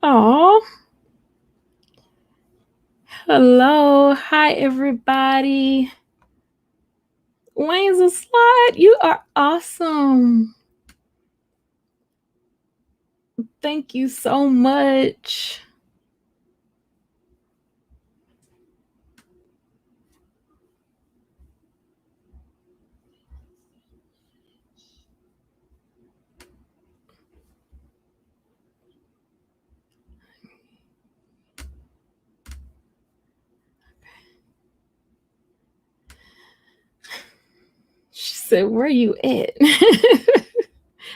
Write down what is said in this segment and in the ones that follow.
Oh, hello. Hi, everybody. Wayne's a slide. You are awesome. Thank you so much. She said, "Where you at?"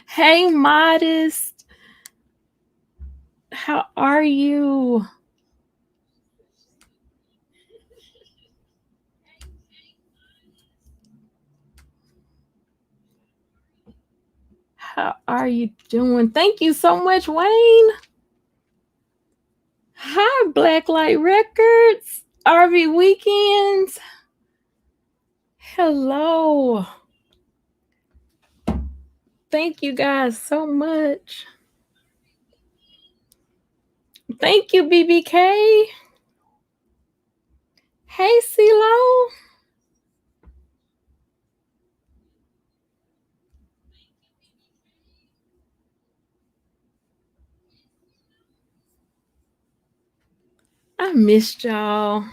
Hey, Modest. How are you? How are you doing? Thank you so much, Wayne. Hi, Blacklight Records. RV Weekends. Hello. Thank you guys so much. Thank you, BBK. Hey, CeeLo. I missed y'all.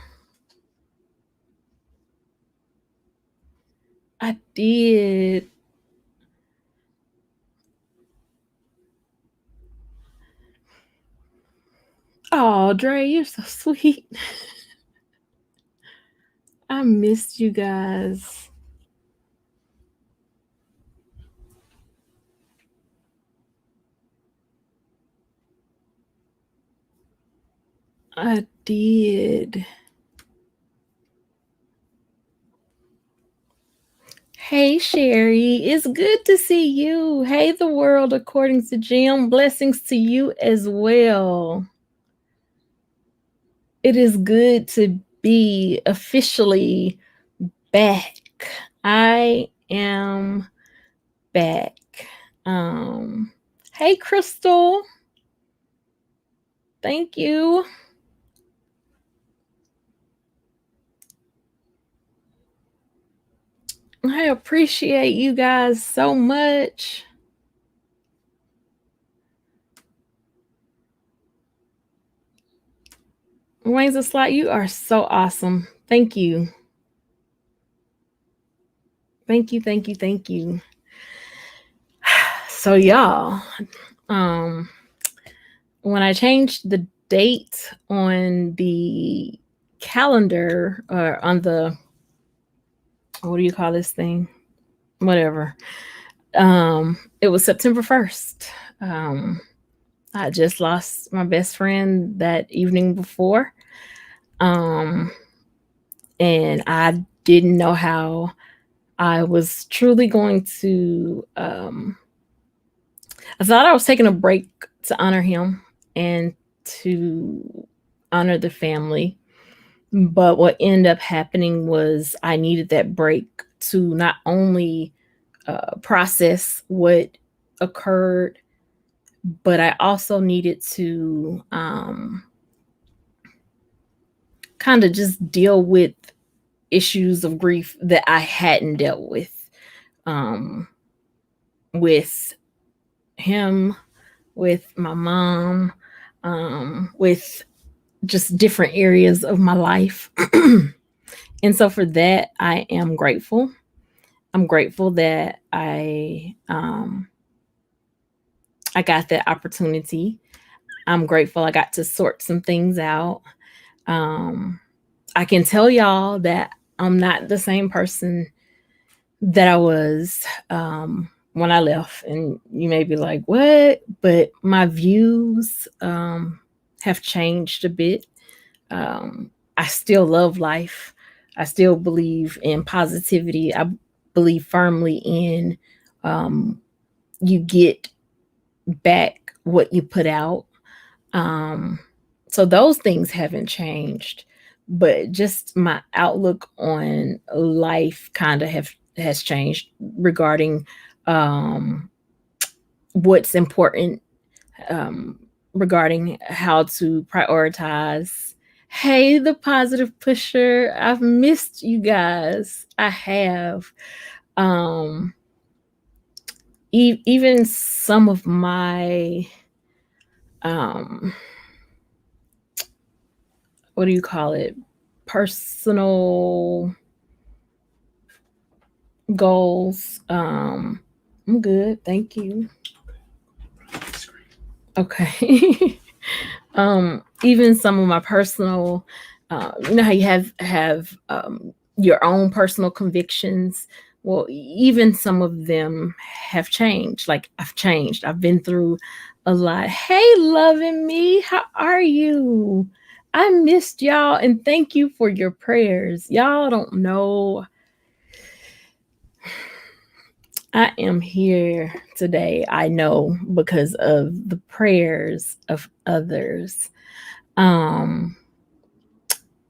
I did. Oh, Dre, you're so sweet. I missed you guys. I did. Hey, Sherry. It's good to see you. Hey, the world, according to Jim. Blessings to you as well. It is good to be officially back. I am back. Hey, Crystal. Thank you. I appreciate you guys so much. Wayne's a slot, you are so awesome. Thank you. Thank you, thank you, thank you. So y'all, when I changed the date on the calendar or on the what do you call this thing? Whatever. It was September 1st. I just lost my best friend that evening before. And I didn't know how I was truly going to I thought I was taking a break to honor him and to honor the family. But what ended up happening was I needed that break to not only process what occurred, but I also needed to kind of just deal with issues of grief that I hadn't dealt um, with him, with my mom, with just different areas of my life. And so for that, I am grateful. I'm grateful that I got that opportunity. I'm grateful I got to sort some things out. Um, I can tell y'all that I'm not the same person that I was when I left. And you may be like, what? But my views have changed a bit. I still love life. I still believe in positivity. I believe firmly in you get back what you put out. Um, so those things haven't changed, but just my outlook on life kind of has changed regarding what's important regarding how to prioritize. Hey, the positive pusher, I've missed you guys. I have. Even some of my what do you call it, personal goals. I'm good, thank you. Okay. Even some of my personal, you know how you have your own personal convictions. Well, even some of them have changed. Like I've changed. I've been through a lot. Hey, loving me, how are you? I missed y'all, and thank you for your prayers. Y'all don't know. I am here today, I know, because of the prayers of others.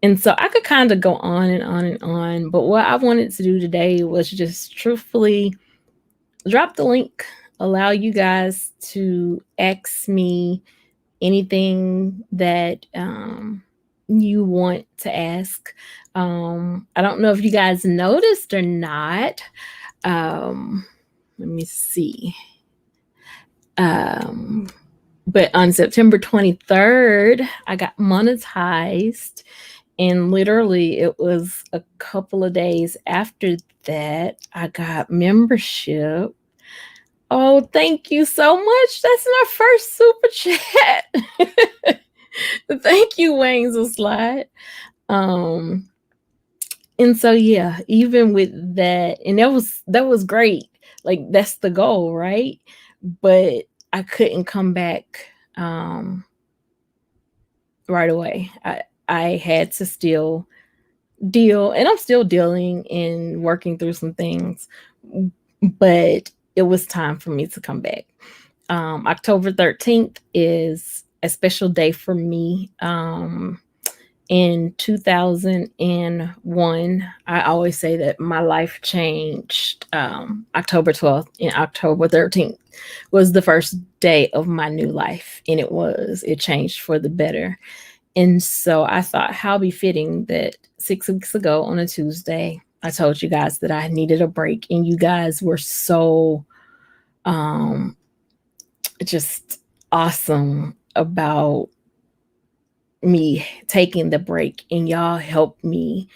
And so I could kind of go on and on and on, but what I wanted to do today was just truthfully drop the link, allow you guys to ask me anything that you want to ask. I don't know if you guys noticed or not. Let me see. But on September 23rd, I got monetized. And literally, it was a couple of days after that, I got membership. Oh, thank you so much. That's my first super chat. Thank you, Wayne's a Slide. And so yeah, even with that, and that was great. Like that's the goal, right? But I couldn't come back right away. I had to still deal, and I'm still dealing and working through some things, but it was time for me to come back. October 13th is a special day for me. In 2001, I always say that my life changed. October 12th and October 13th was the first day of my new life, and it changed for the better. And so I thought how befitting that 6 weeks ago on a Tuesday, I told you guys that I needed a break, and you guys were so just awesome about me taking the break, and y'all helped me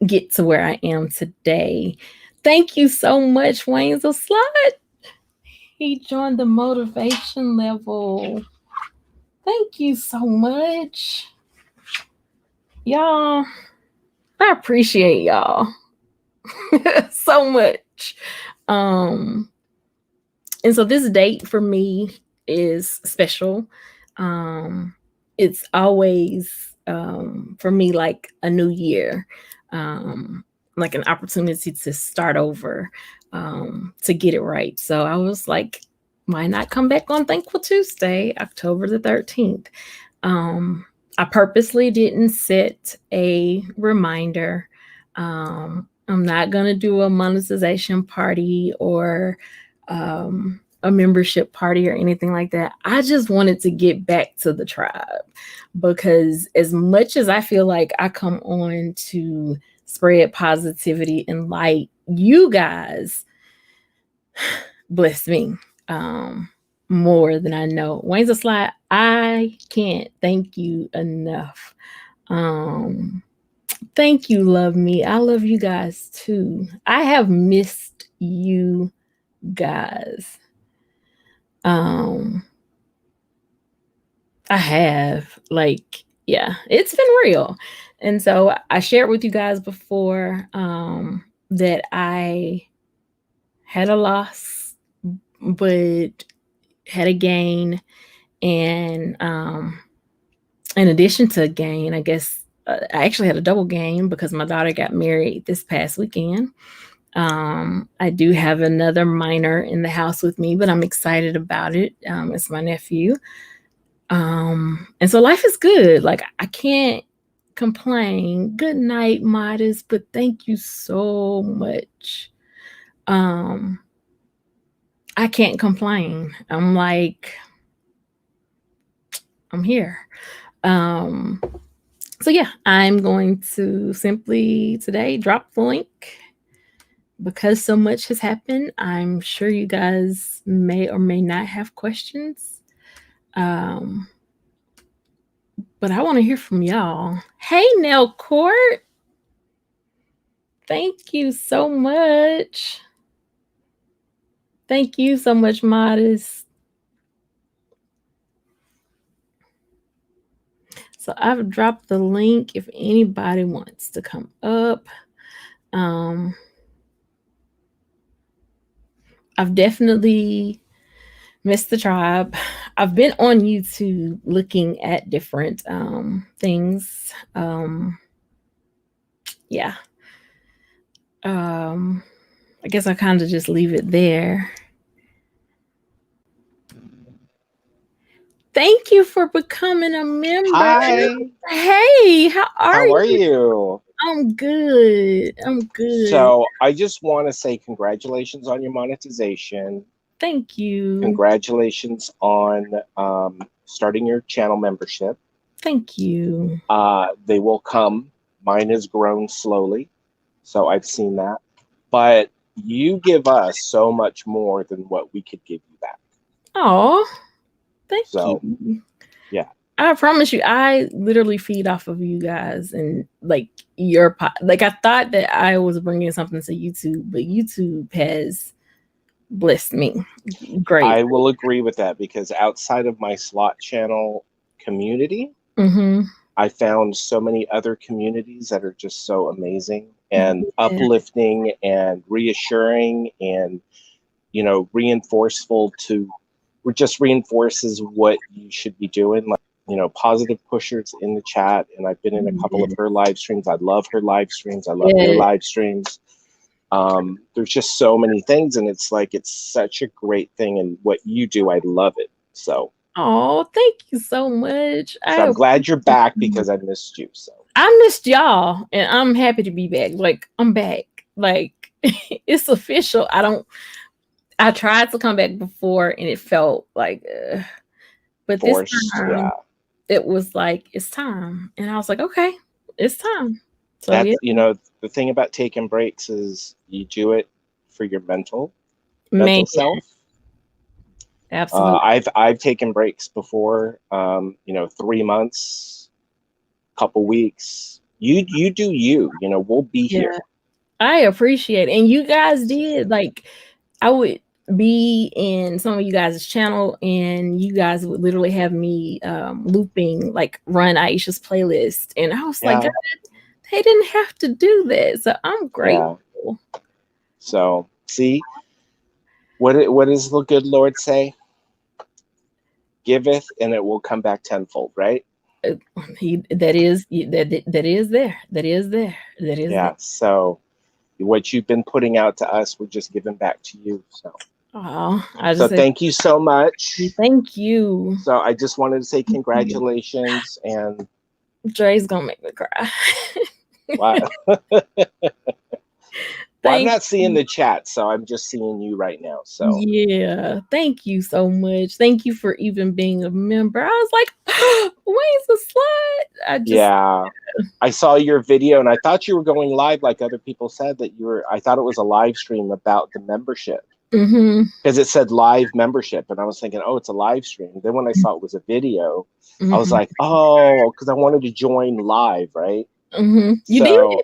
get to where I am today. Thank you so much, Wayne's a Slide. He joined the motivation level. Thank you so much. Y'all, I appreciate y'all so much. And so this date for me is special. It's always for me like a new year, like an opportunity to start over, to get it right. So I was like, why not come back on Thankful Tuesday, October the 13th? I purposely didn't set a reminder. I'm not going to do a monetization party or a membership party or anything like that. I just wanted to get back to the tribe, because as much as I feel like I come on to spread positivity and light, you guys bless me more than I know. Wayne's a Slide, I can't thank you enough. Thank you, love me. I love you guys too. I have missed you guys. I have, like, yeah, it's been real. And so I shared with you guys before that I had a loss, but had a gain. And in addition to a gain, I guess I actually had a double gain because my daughter got married this past weekend. I do have another minor in the house with me, but I'm excited about it. It's my nephew. And so life is good. Like I can't complain. Good night, Modest, but thank you so much. I can't complain. I'm like, I'm here. So yeah, I'm going to simply today drop the link because so much has happened. I'm sure you guys may or may not have questions. But I want to hear from y'all. Hey, Nell Court. Thank you so much. Thank you so much, Modest. So I've dropped the link if anybody wants to come up. I've definitely missed the tribe. I've been on YouTube looking at different things. Yeah. I guess I kind of just leave it there. Thank you for becoming a member. Hi. Hey, how are you? I'm good. I'm good. So I just want to say congratulations on your monetization. Thank you. Congratulations on starting your channel membership. Thank you. They will come. Mine has grown slowly, so I've seen that. But you give us so much more than what we could give you back. Oh, thank you. Yeah. I promise you, I literally feed off of you guys and like your like I thought that I was bringing something to YouTube, but YouTube has blessed me. Great. I will agree with that because outside of my slot channel community, I found so many other communities that are just so amazing and uplifting and reassuring and, you know, reinforceful to, just reinforces what you should be doing. Like, you know, positive pushers in the chat. And I've been in a couple of her live streams. I love her live streams. I love your live streams. There's just so many things. And it's like, it's such a great thing. And what you do, I love it. So. Oh, thank you so much. So I'm glad you're back because I missed you. So I missed y'all and I'm happy to be back. Like, I'm back. Like, it's official. I tried to come back before and it felt like, but forced, this time, it was like, it's time. And I was like, okay, it's time. So that's, you know, the thing about taking breaks is you do it for your mental self. Absolutely. I've taken breaks before, you know, 3 months, couple weeks. You do you know, we'll be here. I appreciate it. And you guys did, like, I would be in some of you guys' channel and you guys would literally have me looping, like run Aisha's playlist. And I was like, God, they didn't have to do that. So I'm grateful. Yeah. So see, what does the good Lord say? Giveth and it will come back tenfold, right? That is there. Yeah. So what you've been putting out to us, we're just giving back to you. So so thank you so much. Thank you. So I just wanted to say congratulations. And Dre's gonna make me cry. Wow. Well, I'm not seeing the chat, so I'm just seeing you right now. So yeah, thank you so much. Thank you for even being a member. I was like, where's the slide? I saw your video and I thought you were going live, like other people said that you were. I thought it was a live stream about the membership because it said live membership, and I was thinking, oh, it's a live stream. Then when I saw it was a video, I was like, oh, because I wanted to join live, right? You did.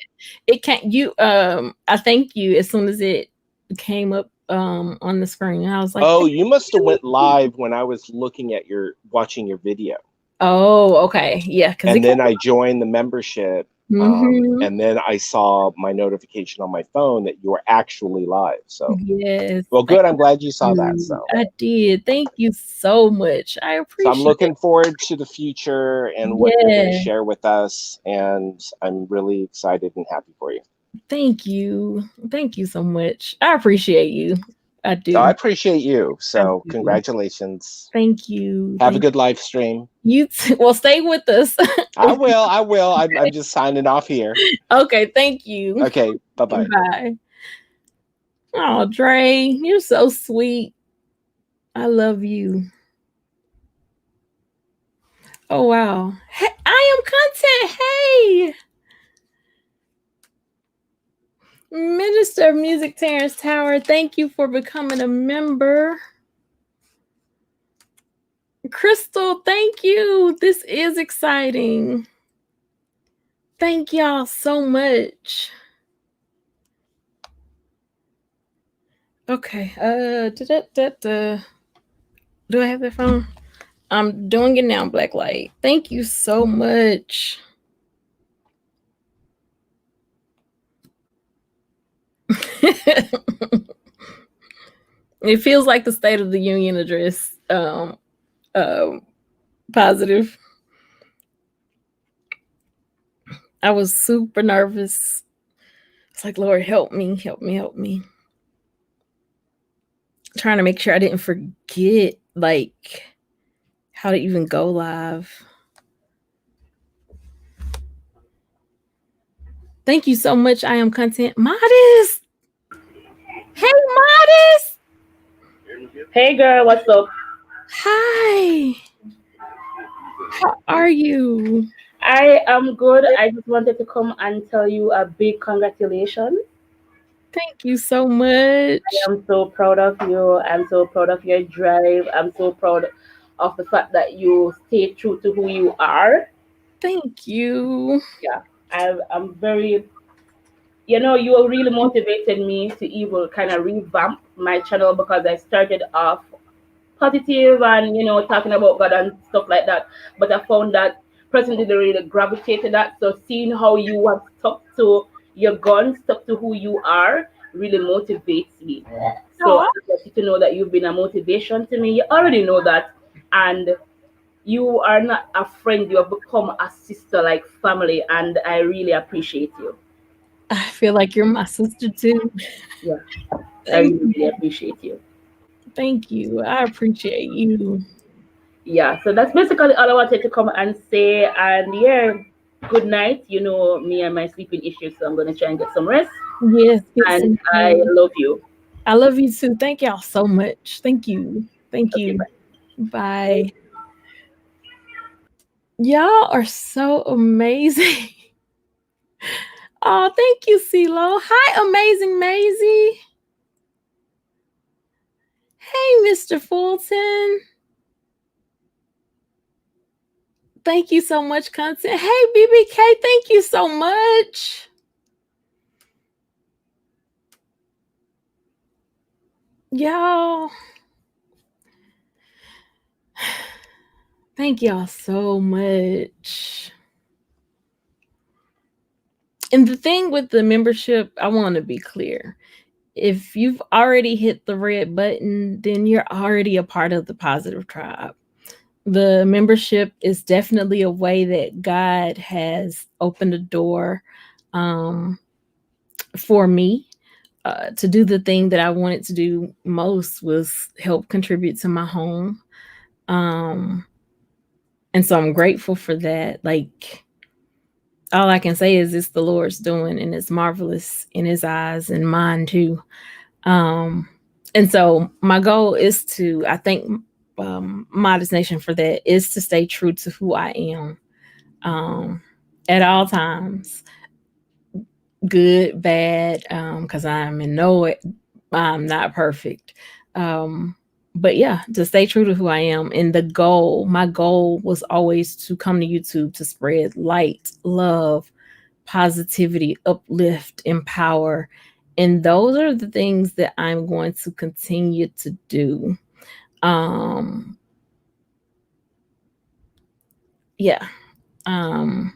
It can't. You I thank you as soon as it came up on the screen. I was like, oh, you must have went live when I was looking at watching your video. Oh, okay, yeah. And then I joined the membership, and then I saw my notification on my phone that you were actually live. So yes. Well, good. I'm glad you saw that. So I did. Thank you so much. I appreciate. So I'm looking forward to the future and what you're going to share with us, and I'm really excited and happy for you. Thank you. Thank you so much. I appreciate you. I do. So I appreciate you. So congratulations. Thank you. Have a good live stream. You well, stay with us. I will. I'm just signing off here. Okay. Thank you. Okay. Bye-bye. Bye. Oh, Dre, you're so sweet. I love you. Oh wow. Hey, I am content. Hey. Minister of Music Terrence Tower, thank you for becoming a member. Crystal, thank you. This is exciting. Thank y'all so much. Okay. Do I have that phone? I'm doing it now, Blacklight. Thank you so much. It feels like the State of the Union address. Positive. I was super nervous. It's like, Lord, help me, help me, help me. Trying to make sure I didn't forget, like, how to even go live. Thank you so much. I am content. Modest. Hey, Modest. Hey, girl, what's up? Hi. How are you? I am good. I just wanted to come and tell you a big congratulations. Thank you so much. I am so proud of you. I'm so proud of your drive. I'm so proud of the fact that you stay true to who you are. Thank you. Yeah, I'm very, you really motivated me to even kind of revamp my channel because I started off positive and talking about God and stuff like that. But I found that person didn't really gravitate to that. So seeing how you have stuck to your gun, stuck to who you are, really motivates me. So I Aw. just want you to know that you've been a motivation to me. You already know that, and you are not a friend. You have become a sister, like family, and I really appreciate you. I feel like you're my sister too. Yeah, I Thank really, you. really appreciate you. Thank you. I appreciate you. Yeah, so that's basically all I wanted to come and say. And yeah, good night. You know me and my sleeping issues, so I'm gonna try and get some rest. Yes, get And some I rest. love you. I love you too. Thank y'all so much. Thank you. Thank Okay, you. bye. Bye. Y'all are so amazing. Oh, thank you, CeeLo. Hi, amazing Maisie. Hey, Mr. Fulton. Thank you so much, content. Hey, BBK, thank you so much. Y'all. Thank y'all so much. And the thing with the membership, I want to be clear. If you've already hit the red button, then you're already a part of the positive tribe. The membership is definitely a way that God has opened a door for me to do the thing that I wanted to do most was help contribute to my home. And so I'm grateful for that. Like, all I can say is it's the Lord's doing and it's marvelous in his eyes and mine too. Um, and so my goal is to, I think, Modest Nation for that is to stay true to who I am at all times, good, bad, because I'm in no way, I'm not perfect. But yeah, to stay true to who I am. And my goal was always to come to YouTube to spread light, love, positivity, uplift, empower. And those are the things that I'm going to continue to do. Yeah. Um,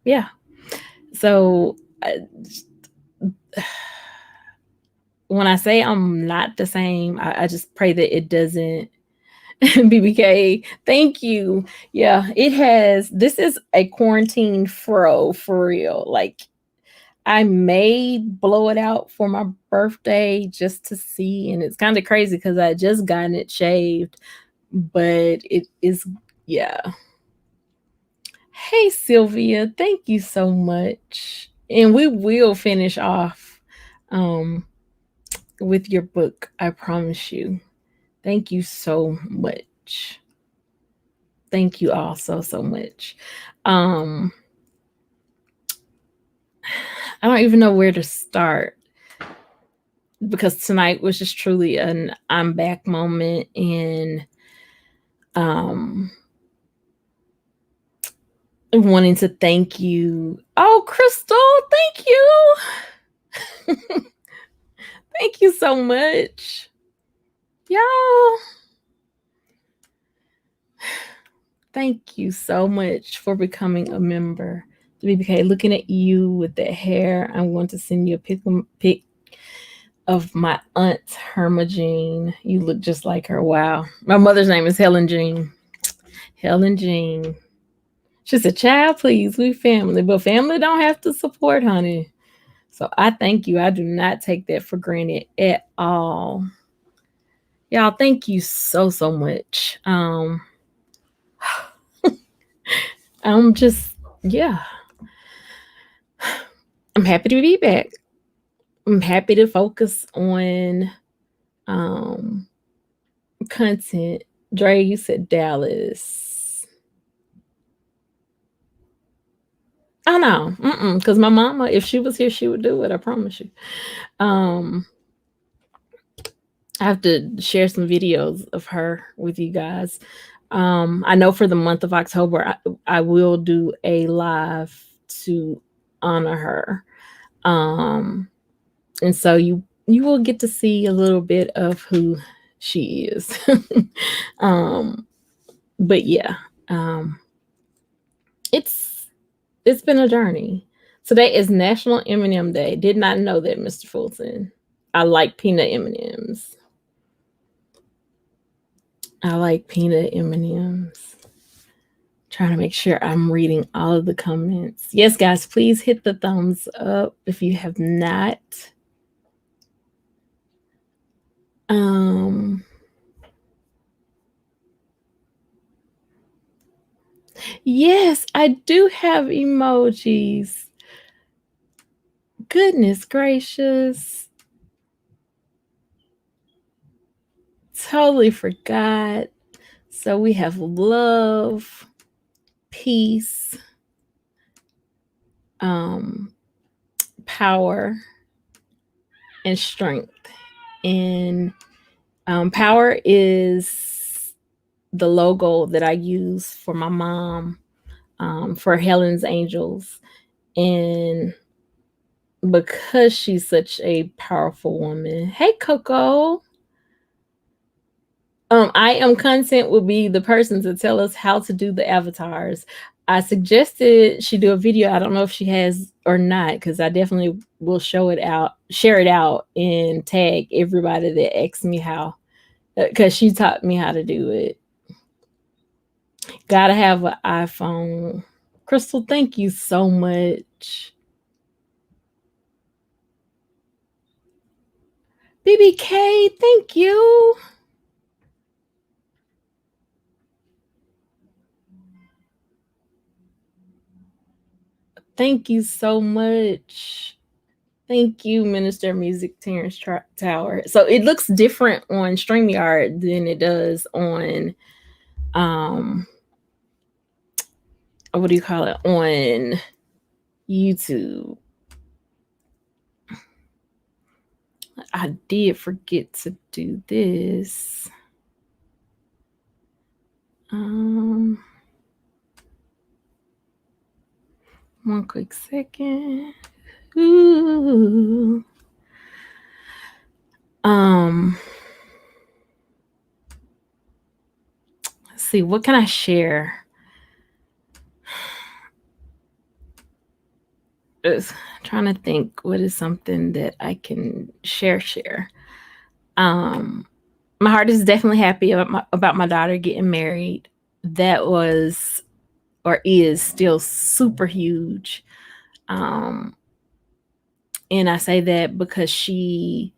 yeah. So when I say I'm not the same, I just pray that it doesn't. BBK, thank you. Yeah, it has. This is a quarantine fro for real. Like, I may blow it out for my birthday just to see. And it's kind of crazy because I just gotten it shaved, but it is, yeah. Hey, Sylvia, thank you so much. And we will finish off um, with your book, I promise you. Thank you so much. thank you all so much. I don't even know where to start, because tonight was just truly an I'm back moment, and wanting to thank you. Oh, Crystal, thank you. Thank you so much. Y'all, thank you so much for becoming a member. BBK, looking at you with that hair, I'm going to send you a pic of my aunt Hermogene. You look just like her. Wow. My mother's name is Helen Jean. Helen Jean. She said, child, please, we family. But family don't have to support, honey. So I thank you. I do not take that for granted at all. Y'all, thank you so much. I'm just, yeah. I'm happy to be back. I'm happy to focus on content. Dre, you said Dallas. Oh no, because my mama, if she was here, she would do it. I promise you. I have to share some videos of her with you guys. I know for the month of October, I will do a live to honor her. And so you will get to see a little bit of who she is. But yeah, it's been a journey. Today is National M&M Day. Did not know that, Mr. Fulton. I like peanut M&Ms. I like peanut M&Ms. Trying to make sure I'm reading all of the comments. Yes, guys, please hit the thumbs up if you have not. Yes, I do have emojis. Goodness gracious. Totally forgot. So we have love, peace, power, and strength. And power is the logo that I use for my mom, for Helen's Angels. And because she's such a powerful woman. Hey, Coco. I am content will be the person to tell us how to do the avatars. I suggested she do a video. I don't know if she has or not, because I definitely will share it out, and tag everybody that asks me how, because she taught me how to do it. Gotta have an iPhone. Crystal, thank you so much. BBK, thank you. Thank you so much. Thank you, Minister of Music, Terrence Tower. So it looks different on StreamYard than it does on, what do you call it, on YouTube. I did forget to do this. One quick second. Ooh. Let's see, what can I share? Just trying to think what is something that I can share. My heart is definitely happy about my daughter getting married. That was, or is still, super huge. And I say that because she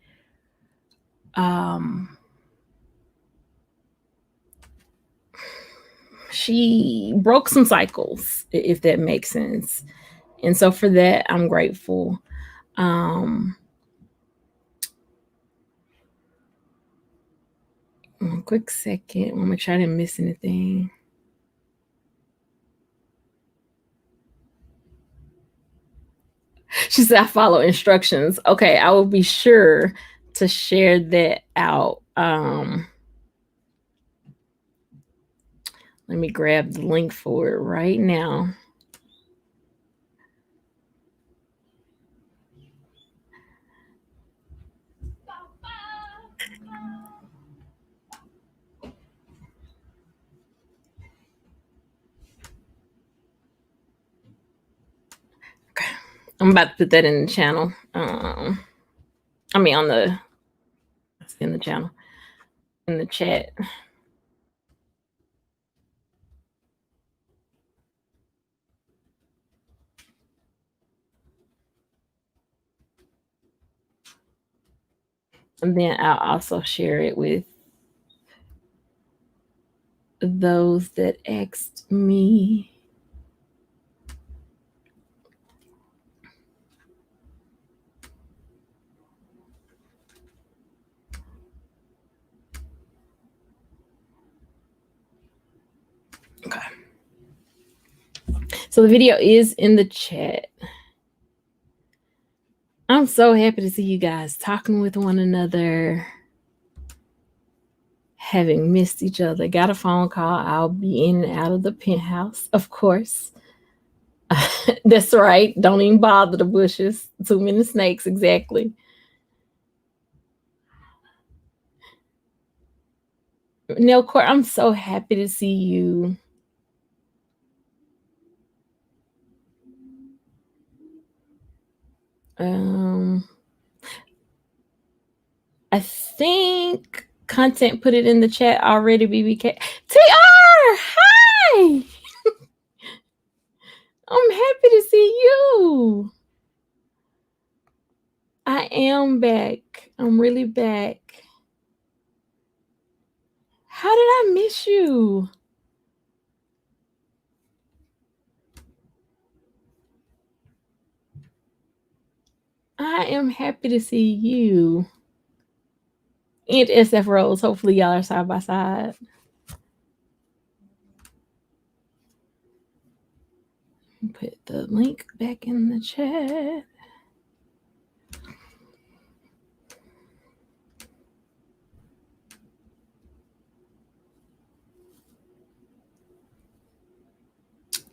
broke some cycles, if that makes sense. And so for that, I'm grateful. One quick second. I want to make sure I didn't miss anything. She said, I follow instructions. Okay, I will be sure to share that out. Let me grab the link for it right now. Okay. I'm about to put that in the channel. I mean, in the channel, in the chat. And then I'll also share it with those that asked me. Okay. So the video is in the chat. I'm so happy to see you guys talking with one another, having missed each other. Got a phone call. I'll be in and out of the penthouse, of course. That's right. Don't even bother the bushes. Too many snakes, exactly. Nelcourt, I'm so happy to see you. I think Content put it in the chat already, BBK. TR, hi! I'm happy to see you. I am back. I'm really back. How did I miss you? I am happy to see you. And SF Rose. Hopefully y'all are side by side. Put the link back in the chat.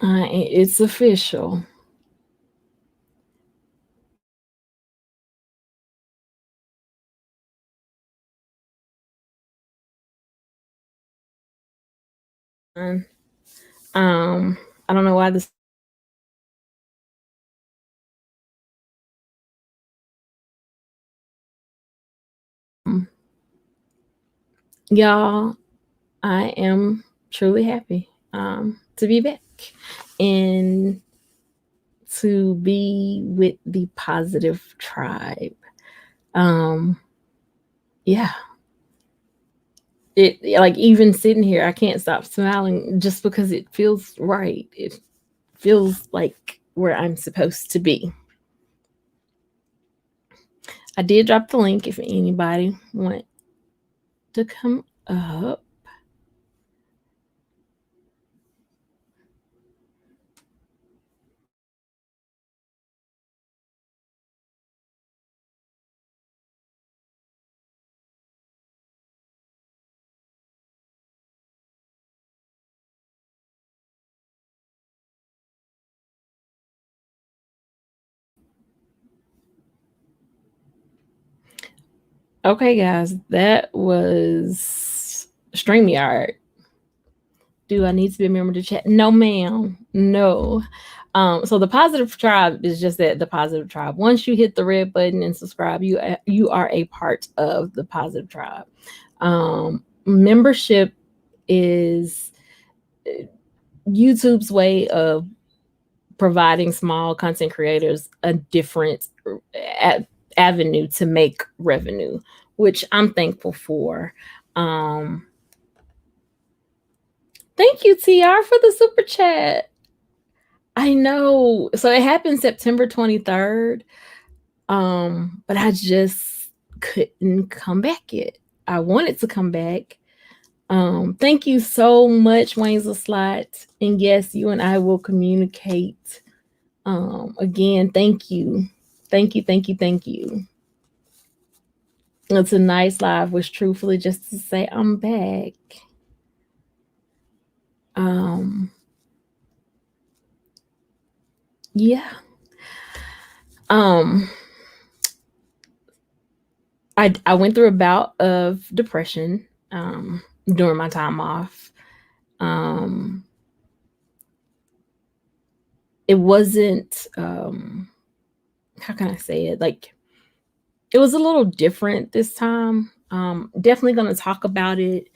It's official. I don't know why this. Y'all, I am truly happy to be back and to be with the positive tribe. Yeah. It, like, even sitting here, I can't stop smiling just because it feels right. It feels like where I'm supposed to be. I did drop the link if anybody want to come up. Okay, guys, that was StreamYard. Do I need to be a member to chat? No, ma'am. No. So the positive tribe is just that, the positive tribe. Once you hit the red button and subscribe, you are a part of the positive tribe. Membership is YouTube's way of providing small content creators a different avenue to make revenue, which I'm thankful for. Thank you, TR, for the super chat. I know. So it happened September 23rd. But I just couldn't come back yet. I wanted to come back. Thank you so much, Wayne's a Slot. And yes, you and I will communicate. Again, thank you Thank you, thank you, thank you. It's a nice live, which truthfully just to say I'm back. Yeah. I went through a bout of depression during my time off. It wasn't how can I say it? Like, it was a little different this time. Definitely going to talk about it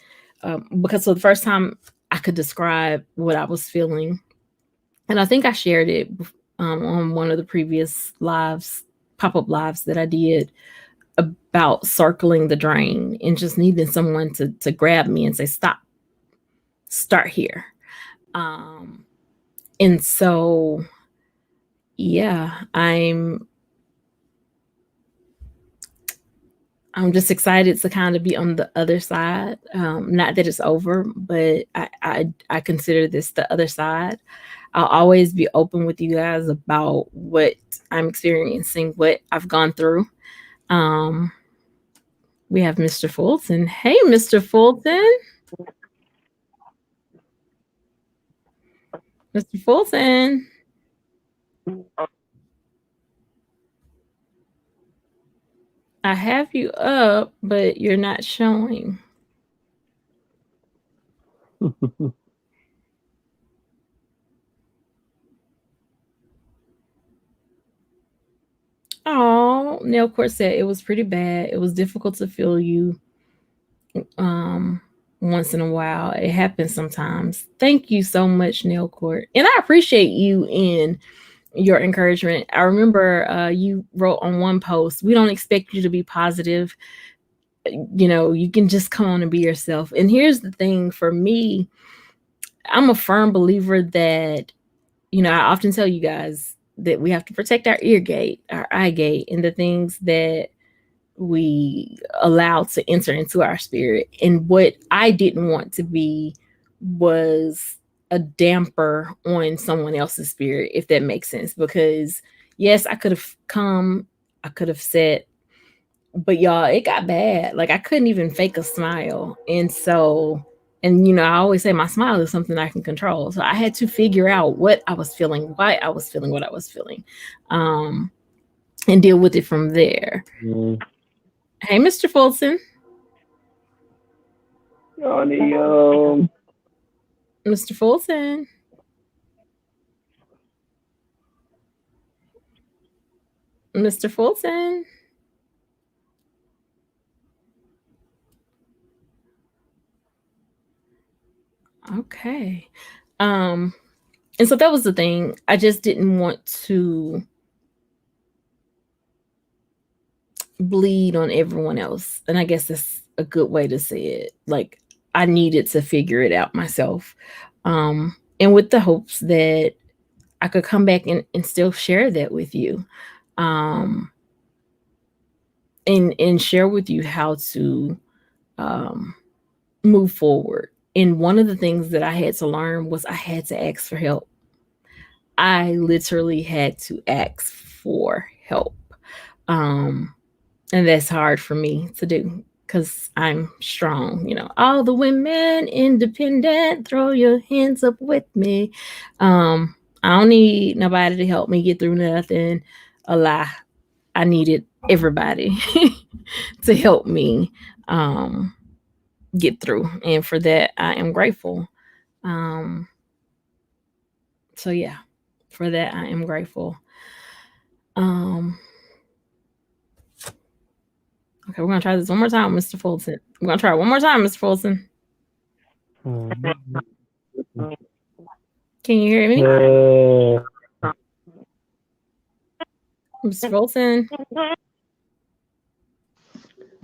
because for the first time I could describe what I was feeling, and I think I shared it on one of the previous lives, pop-up lives that I did, about circling the drain and just needing someone to grab me and say, stop, start here. And so, yeah, I'm just excited to kind of be on the other side. Not that it's over, but I consider this the other side. I'll always be open with you guys about what I'm experiencing, what I've gone through. We have Mr. Fulton. Hey, Mr. Fulton. Mr. Fulton. I have you up, but you're not showing. Oh, Neil Court said it was pretty bad. It was difficult to feel you once in a while. It happens sometimes. Thank you so much, Neil Court. And I appreciate you in your encouragement. I remember you wrote on one post, we don't expect you to be positive. You know, you can just come on and be yourself. And here's the thing for me, I'm a firm believer that, you know, I often tell you guys that we have to protect our ear gate, our eye gate, and the things that we allow to enter into our spirit. And what I didn't want to be was a damper on someone else's spirit, if that makes sense. Because yes, I could have come, I could have said, but y'all, it got bad. Like, I couldn't even fake a smile. And so, and you know, I always say my smile is something I can control. So I had to figure out what I was feeling, why I was feeling what I was feeling, and deal with it from there. Hey, Mr. Fulton. Mr. Fulton. Mr. Fulton. Okay. And so that was the thing. I just didn't want to bleed on everyone else. And I guess that's a good way to say it. Like, I needed to figure it out myself. And with the hopes that I could come back and still share that with you. And share with you how to move forward. And one of the things that I had to learn was I had to ask for help. I literally had to ask for help. And that's hard for me to do because I'm strong. You know, all the women independent, throw your hands up with me. I don't need nobody to help me get through nothing. A lie. I needed everybody to help me get through. And for that, I am grateful. So yeah, for that, I am grateful. Okay, we're going to try this one more time, Mr. Fulton. We're going to try it one more time, Mr. Fulton. Can you hear me? Mr. Fulton?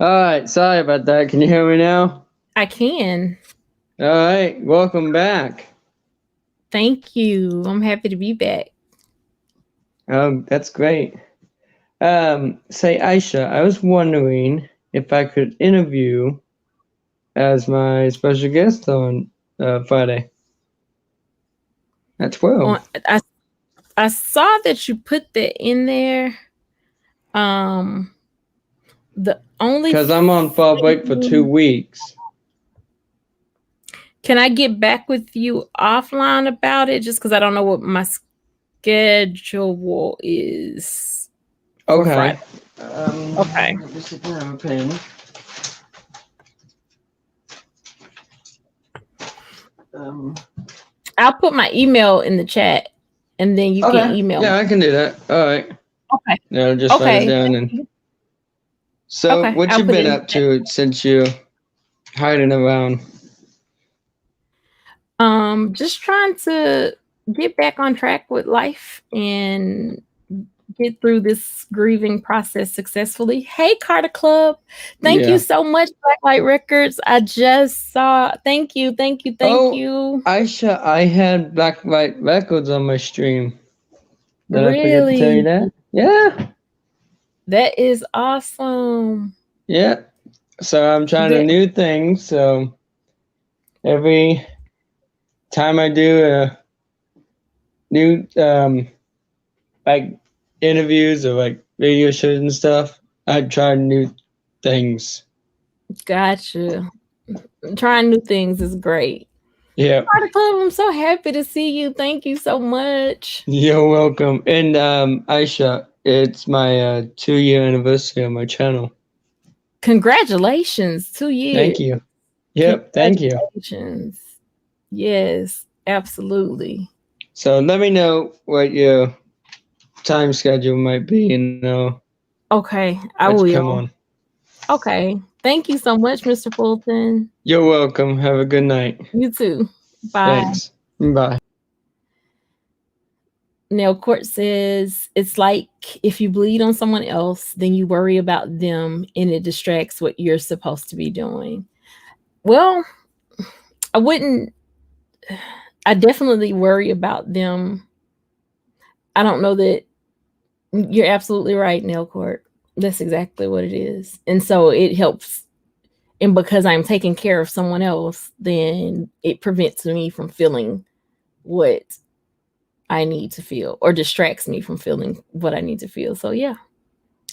All right, sorry about that. Can you hear me now? I can. All right, welcome back. Thank you. I'm happy to be back. That's great. Say, Aisha, I was wondering if I could interview as my special guest on Friday at 12. I saw that you put that in there. The only Because I'm on fall break for 2 weeks. Can I get back with you offline about it? Just because I don't know what my schedule is. Okay. Okay. Let me sit down a pen. I'll put my email in the chat, and then you can email me. Yeah, I can do that. All right. Okay. Yeah, I'll just write it down. And so, Okay, what I'll you put it been in up to since you hiding around? Just trying to get back on track with life and get through this grieving process successfully. Hey, Carter Club. Thank you so much, Blacklight Records. I just saw. Thank you. Aisha, I had Blacklight Records on my stream. Did I forget to tell you that? Yeah. That is awesome. Yeah. So I'm trying a new thing. So every time I do a new like interviews or like radio shows and stuff, I try new things. Gotcha. Trying new things is great. Yeah. Carter Club, I'm so happy to see you. Thank you so much. You're welcome. And Aisha, it's my 2-year anniversary on my channel. Congratulations, 2 years. Thank you. Yep, thank you. Yes, absolutely. So let me know what your time schedule might be, and okay, I will come on. Okay, thank you so much, Mr. Fulton. You're welcome. Have a good night. You too. Bye. Thanks. Bye. Nell Court says, it's like if you bleed on someone else, then you worry about them and it distracts what you're supposed to be doing. Well, I definitely worry about them. I don't know that you're absolutely right, Nell Court. That's exactly what it is. And so it helps. And because I'm taking care of someone else, then it prevents me from feeling what I need to feel or distracts me from feeling what I need to feel. So yeah,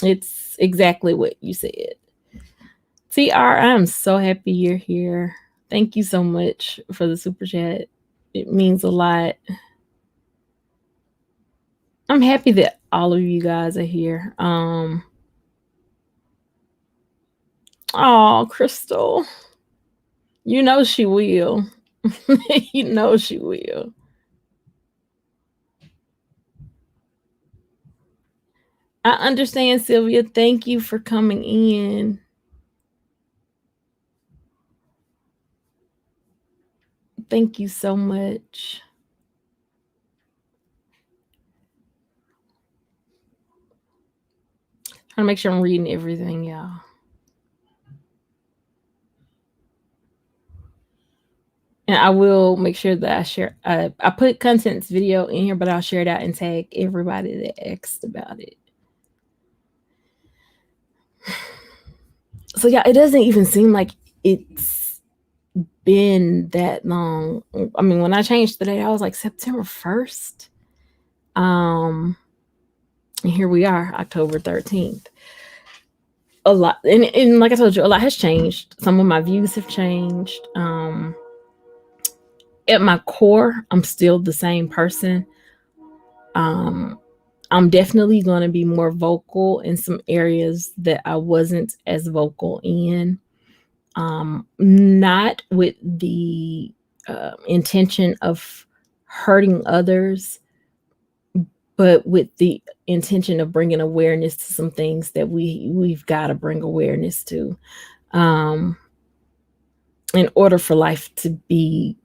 it's exactly what you said. TR, I'm so happy you're here. Thank you so much for the super chat. It means a lot. I'm happy that all of you guys are here. Oh, Crystal. You know she will. You know she will. I understand, Sylvia. Thank you for coming in. Thank you so much. Trying to make sure I'm reading everything, y'all. And I will make sure that I share. I put contents video in here, but I'll share it out and tag everybody that asked about it. So yeah, it doesn't even seem like it's been that long. I mean, when I changed the date, I was like September 1st. And here we are, October 13th. A lot, and like I told you, a lot has changed. Some of my views have changed. At my core, I'm still the same person. I'm definitely going to be more vocal in some areas that I wasn't as vocal in. Not with the intention of hurting others, but with the intention of bringing awareness to some things that we've got to bring awareness to, in order for life to be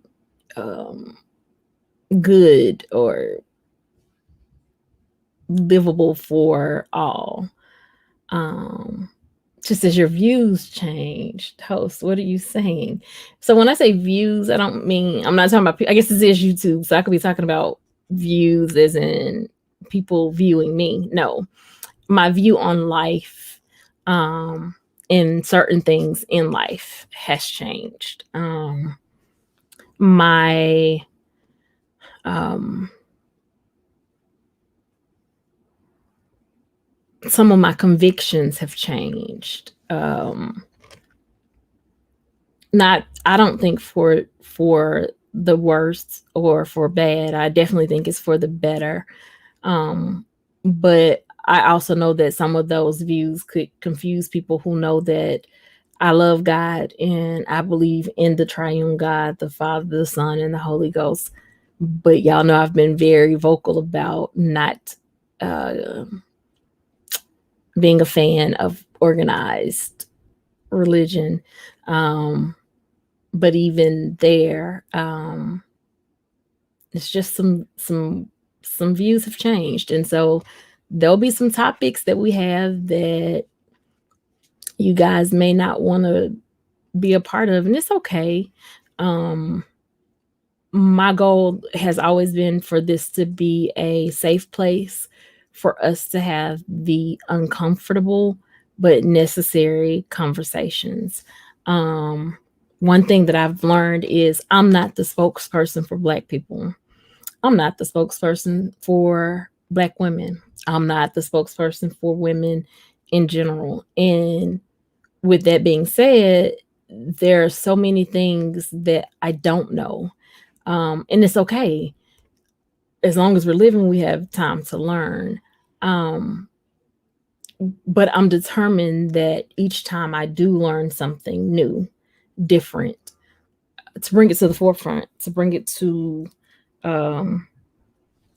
good or livable for all. Just as your views changed, host, what are you saying? So when I say views, I'm not talking about, I guess this is YouTube, so I could be talking about views as in people viewing me. No, my view on life, and certain things in life has changed. My some of my convictions have changed. Not, I don't think for the worst or for bad. I definitely think it's for the better. But I also know that some of those views could confuse people who know that I love God and I believe in the triune God, the Father, the Son, and the Holy Ghost. But y'all know I've been very vocal about not being a fan of organized religion. But even there, it's just some views have changed. And so there'll be some topics that we have that you guys may not want to be a part of, and it's okay. My goal has always been for this to be a safe place for us to have the uncomfortable but necessary conversations. One thing that I've learned is I'm not the spokesperson for Black people. I'm not the spokesperson for Black women. I'm not the spokesperson for women in general. And with that being said, there are so many things that I don't know. And it's okay. As long as we're living, we have time to learn. But I'm determined that each time I do learn something new, different, to bring it to the forefront, to bring it to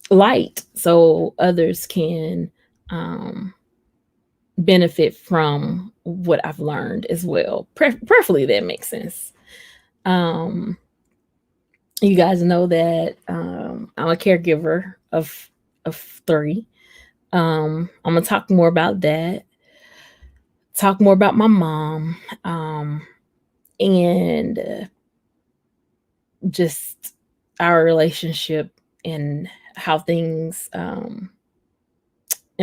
light so others can benefit from what I've learned as well. Preferably that makes sense. You guys know that I'm a caregiver of 3. I'm gonna talk more about that. Talk more about my mom, and just our relationship and how things and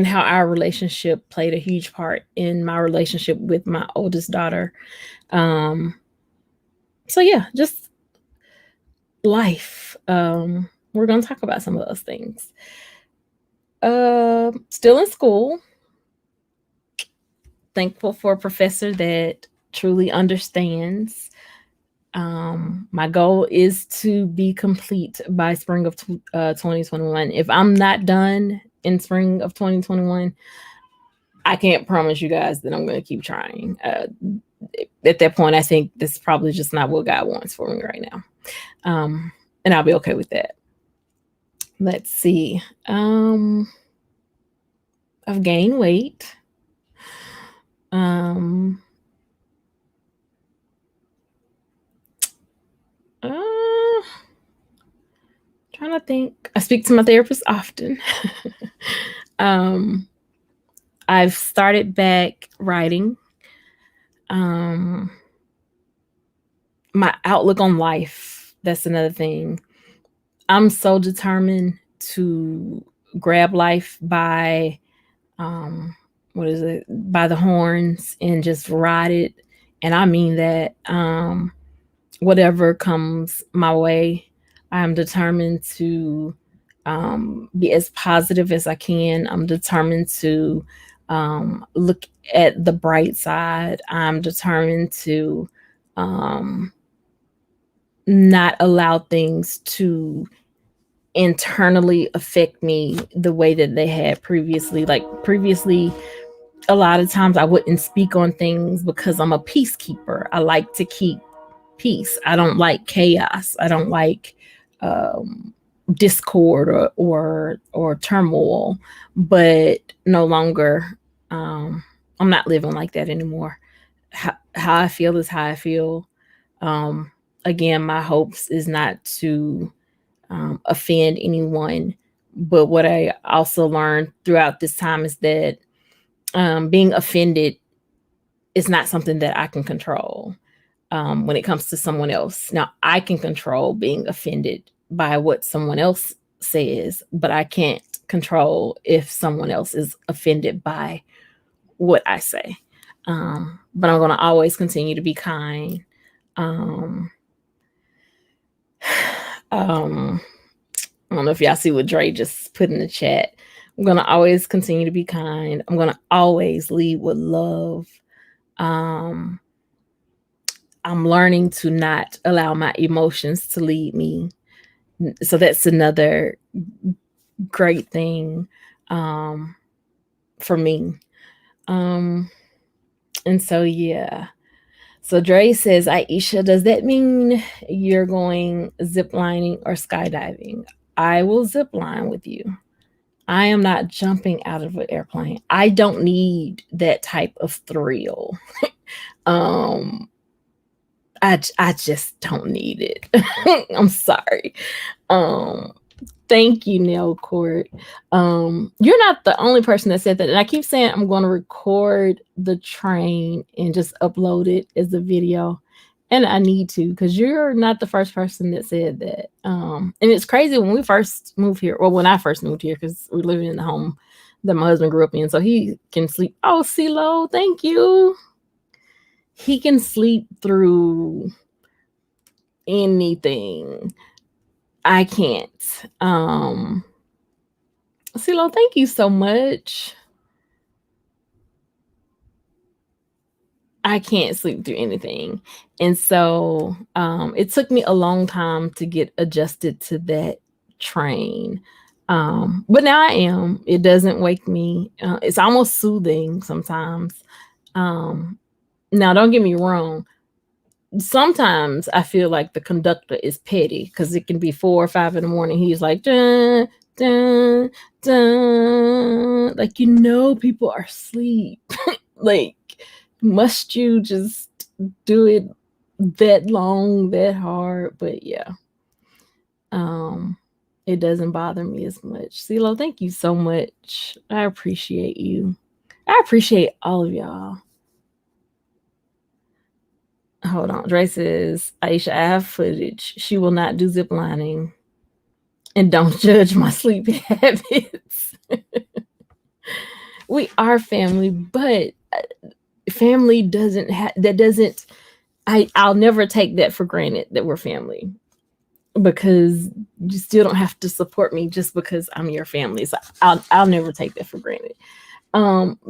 how our relationship played a huge part in my relationship with my oldest daughter. So yeah, just life. We're going to talk about some of those things. Still in school. Thankful for a professor that truly understands. My goal is to be complete by spring of 2021. If I'm not done in spring of 2021, I can't promise you guys that I'm going to keep trying. At that point, I think this is probably just not what God wants for me right now. And I'll be okay with that. Let's see. I've gained weight. Trying to think. I speak to my therapist often. I've started back writing. My outlook on life, that's another thing. I'm so determined to grab life by by the horns and just ride it. And I mean that. Whatever comes my way, I'm determined to be as positive as I can. I'm determined to look at the bright side. I'm determined to not allow things to internally affect me the way that they had previously. Like previously, a lot of times I wouldn't speak on things because I'm a peacekeeper. I like to keep peace. I don't like chaos. I don't like discord or turmoil. But no longer, I'm not living like that anymore. How I feel is how I feel. Again, my hopes is not to offend anyone. But what I also learned throughout this time is that being offended is not something that I can control. When it comes to someone else. Now, I can control being offended by what someone else says, but I can't control if someone else is offended by what I say. But I'm going to always continue to be kind. I don't know if y'all see what Dre just put in the chat, I'm going to always continue to be kind. I'm going to always lead with love. I'm learning to not allow my emotions to lead me. So that's another great thing for me. And so, yeah. So Dre says, Aisha, does that mean you're going ziplining or skydiving? I will zip line with you. I am not jumping out of an airplane. I don't need that type of thrill. I just don't need it. I'm sorry. Thank you, Neil Court. You're not the only person that said that. And I keep saying I'm going to record the train and just upload it as a video. And I need to, because you're not the first person that said that. And it's crazy when we first moved here. Well, when I first moved here, because we're living in the home that my husband grew up in. So he can sleep. Oh, CeeLo, thank you. He can sleep through anything. I can't. CeeLo, thank you so much. I can't sleep through anything. And so it took me a long time to get adjusted to that train. But now I am. It doesn't wake me. It's almost soothing sometimes. Now, don't get me wrong. Sometimes I feel like the conductor is petty because it can be 4 or 5 in the morning. He's like, dun, dun, dun. Like, people are asleep. Like, must you just do it that long, that hard? But yeah, it doesn't bother me as much. CeeLo, thank you so much. I appreciate you. I appreciate all of y'all. Hold on. Dre says, Aisha, I have footage. She will not do zip lining. And don't judge my sleep habits. We are family, but family doesn't have, I'll never take that for granted that we're family, because you still don't have to support me just because I'm your family. So I'll never take that for granted.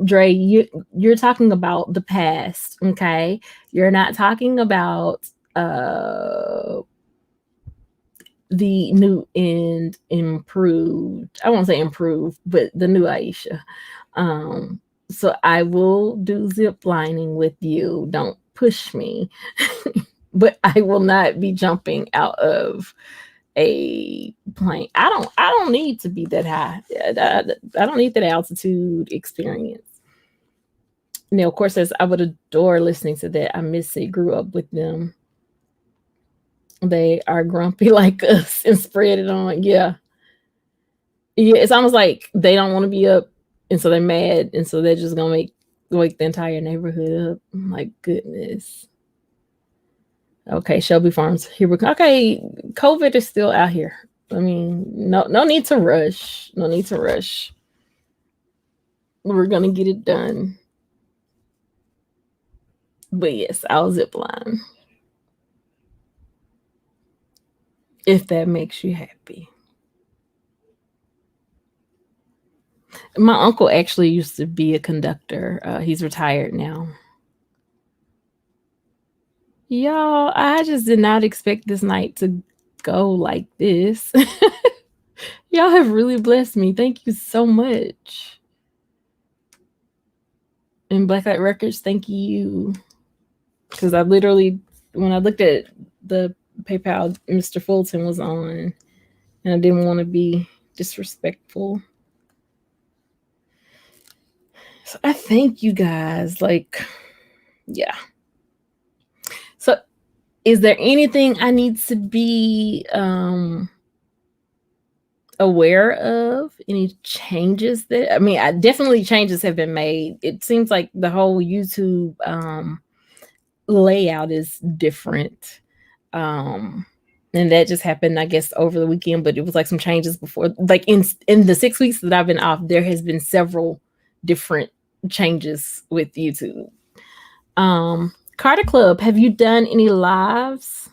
Dre, you're talking about the past, okay? You're not talking about the new and improved. I won't say improved, but the new Aisha. So I will do zip lining with you. Don't push me. But I will not be jumping out of a plane. I don't need to be that high. I don't need that altitude experience. Now, of course, says I would adore listening to that. I miss it. Grew up with them. They are grumpy like us and spread it on. Yeah. It's almost like they don't want to be up, and so they're mad, and so they're just gonna wake the entire neighborhood up. My goodness. Okay, Shelby Farms. Here we go. Okay, COVID is still out here. I mean, no need to rush. No need to rush. We're gonna get it done. But yes, I'll zip line. If that makes you happy. My uncle actually used to be a conductor. He's retired now. Y'all, I just did not expect this night to go like this. Y'all have really blessed me. Thank you so much. And Blacklight Records, thank you. Because I literally, when I looked at the PayPal, Mr. Fulton was on, and I didn't want to be disrespectful. So I thank you guys. Like, yeah. So is there anything I need to be aware of? Any changes that, I mean, definitely changes have been made. It seems like the whole YouTube layout is different. And that just happened, I guess, over the weekend, but it was like some changes before. Like in the 6 weeks that I've been off, there has been several different changes with YouTube. Carter Club, have you done any lives?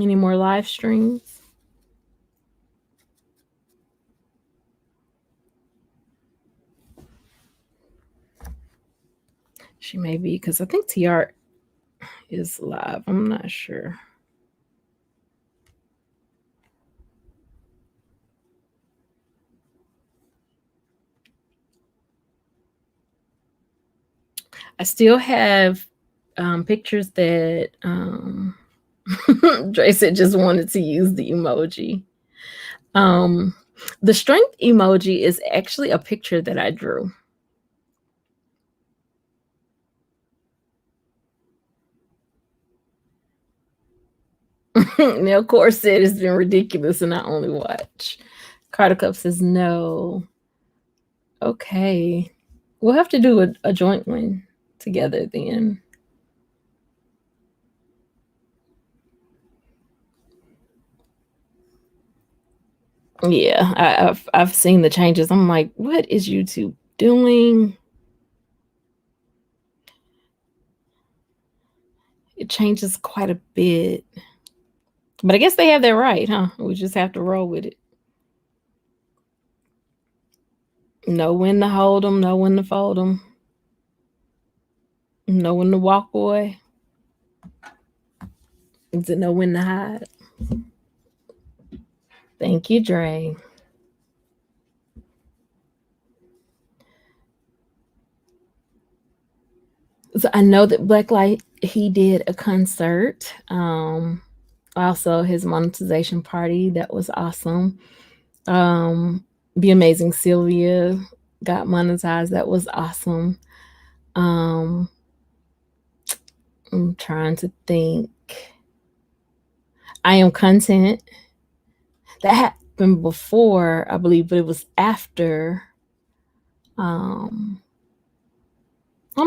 Any more live streams? She may be, because I think TR is live. I'm not sure. I still have pictures that Dre said just wanted to use the emoji. The strength emoji is actually a picture that I drew. Now, Course said it's been ridiculous and I only watch. Carter Cup says no. Okay. We'll have to do a joint one together then. Yeah, I've seen the changes. I'm like, what is YouTube doing? It changes quite a bit. But I guess they have that right, huh? We just have to roll with it. Know when to hold them, know when to fold them, know when to walk away, to know when to hide. Thank you, Dre. So I know that Blacklight, he did a concert. Also his monetization party, that was awesome. Be Amazing Sylvia got monetized, that was awesome. I'm trying to think. I Am Content, that happened before, I believe, but it was after. I'm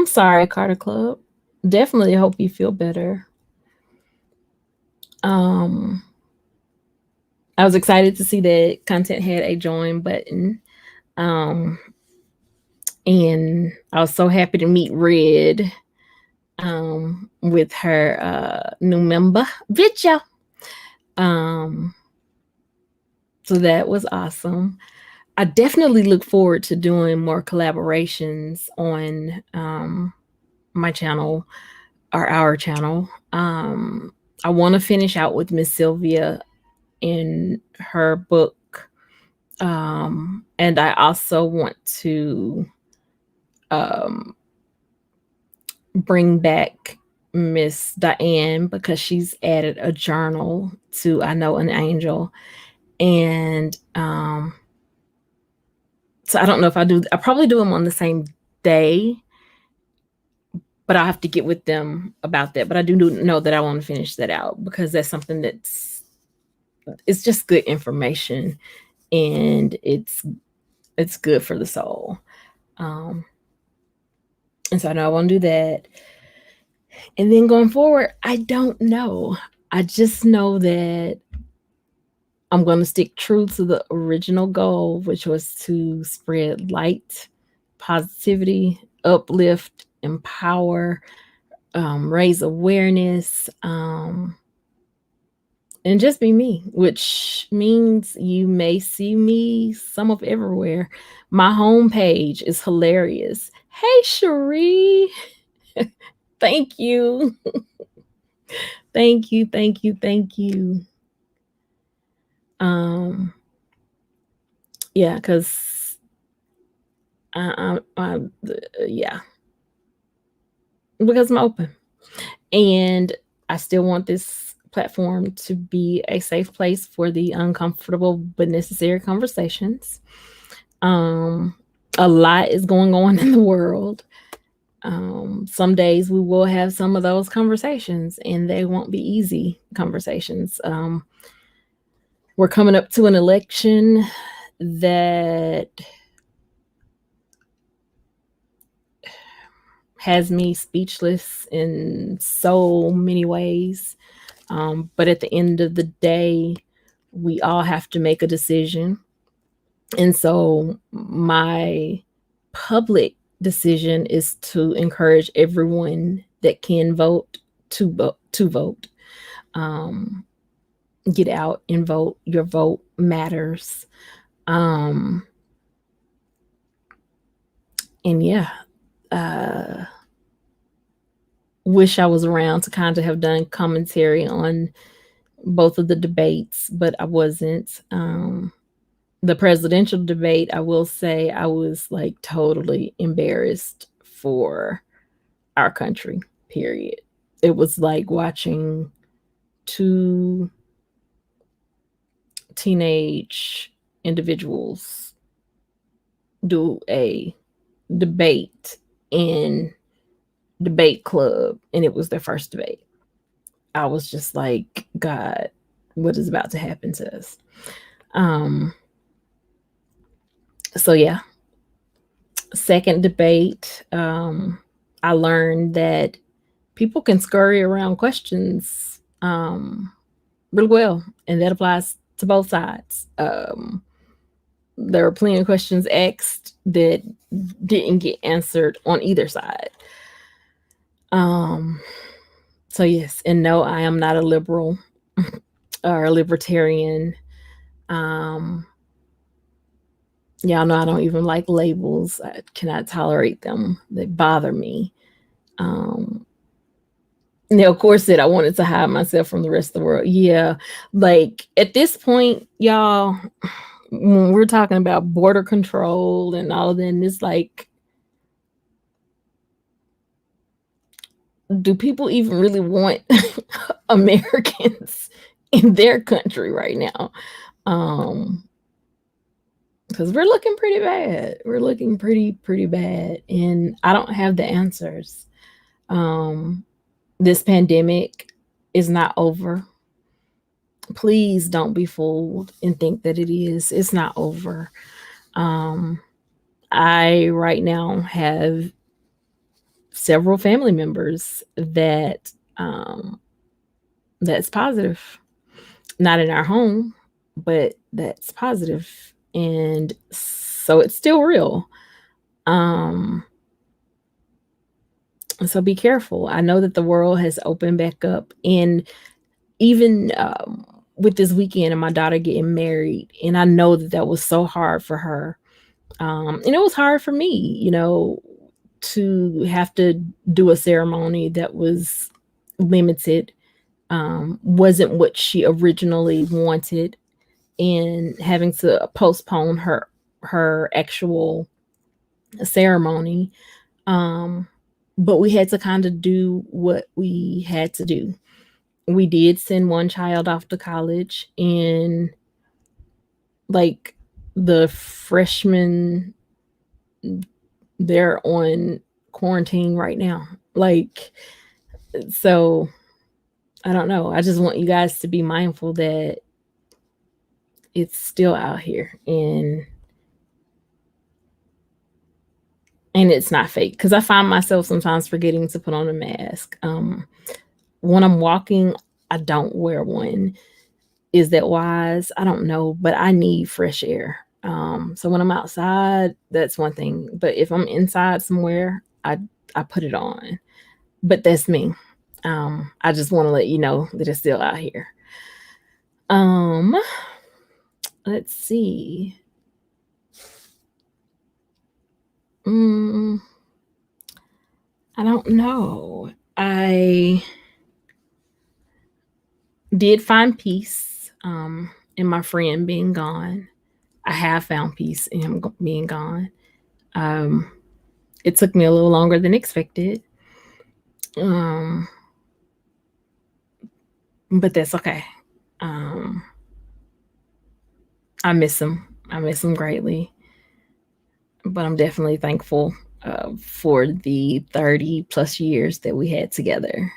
sorry, Carter Club. Definitely hope you feel better. I was excited to see that Content had a join button. And I was so happy to meet Red with her new member, Vitya. So that was awesome. I definitely look forward to doing more collaborations on my channel or our channel. I want to finish out with Miss Sylvia in her book. And I also want to bring back Miss Diane, because she's added a journal to I Know an Angel. And so I don't know if I'll probably do them on the same day, but I'll have to get with them about that. But I do know that I want to finish that out, because that's something it's just good information, and it's good for the soul. And so I know I want to do that. And then going forward, I don't know. I just know that I'm going to stick true to the original goal, which was to spread light, positivity, uplift, empower, raise awareness, and just be me, which means you may see me some of everywhere. My homepage is hilarious. Hey, Cherie. Thank you. Thank you. Thank you. Thank you. Yeah, because yeah, because I'm open, and I still want this platform to be a safe place for the uncomfortable but necessary conversations. A lot is going on in the world. Some days we will have some of those conversations, and they won't be easy conversations. We're coming up to an election that has me speechless in so many ways. But at the end of the day, we all have to make a decision. And so my public decision is to encourage everyone that can vote to vote. get out and vote. Your vote matters. And yeah, wish I was around to kind of have done commentary on both of the debates, but I wasn't. The presidential debate, I will say I was like totally embarrassed for our country, period. It was like watching two teenage individuals do a debate in debate club, and it was their first debate. I was just like, God, what is about to happen to us? So yeah, second debate, I learned that people can scurry around questions really well, and that applies to both sides. There were plenty of questions asked that didn't get answered on either side. So yes, and no, I am not a liberal or a libertarian. Y'all know I don't even like labels. I cannot tolerate them. They bother me. Now, of course, that I wanted to hide myself from the rest of the world. Yeah, like at this point, y'all, when we're talking about border control and all of that, and it's like, do people even really want Americans in their country right now? Because we're looking pretty bad. We're looking pretty bad, and I don't have the answers. This pandemic is not over. Please don't be fooled and think that it is. It's not over. I right now have several family members that that's positive. Not in our home, but that's positive. And so it's still real. So be careful. I know that the world has opened back up, and even with this weekend and my daughter getting married, and I know that that was so hard for her. And it was hard for me, you know, to have to do a ceremony that was limited, wasn't what she originally wanted, and having to postpone her actual ceremony. But we had to kind of do what we had to do. We did send one child off to college, and like the freshmen, they're on quarantine right now. Like, so I don't know. I just want you guys to be mindful that it's still out here, and it's not fake, because I find myself sometimes forgetting to put on a mask. When I'm walking, I don't wear one. Is that wise? I don't know, but I need fresh air. So when I'm outside, that's one thing. But if I'm inside somewhere, I put it on. But that's me. I just want to let you know that it's still out here. Let's see. I don't know. I did find peace in my friend being gone. I have found peace in him being gone. It took me a little longer than expected. But that's okay. I miss him. I miss him greatly. But I'm definitely thankful for the 30 plus years that we had together.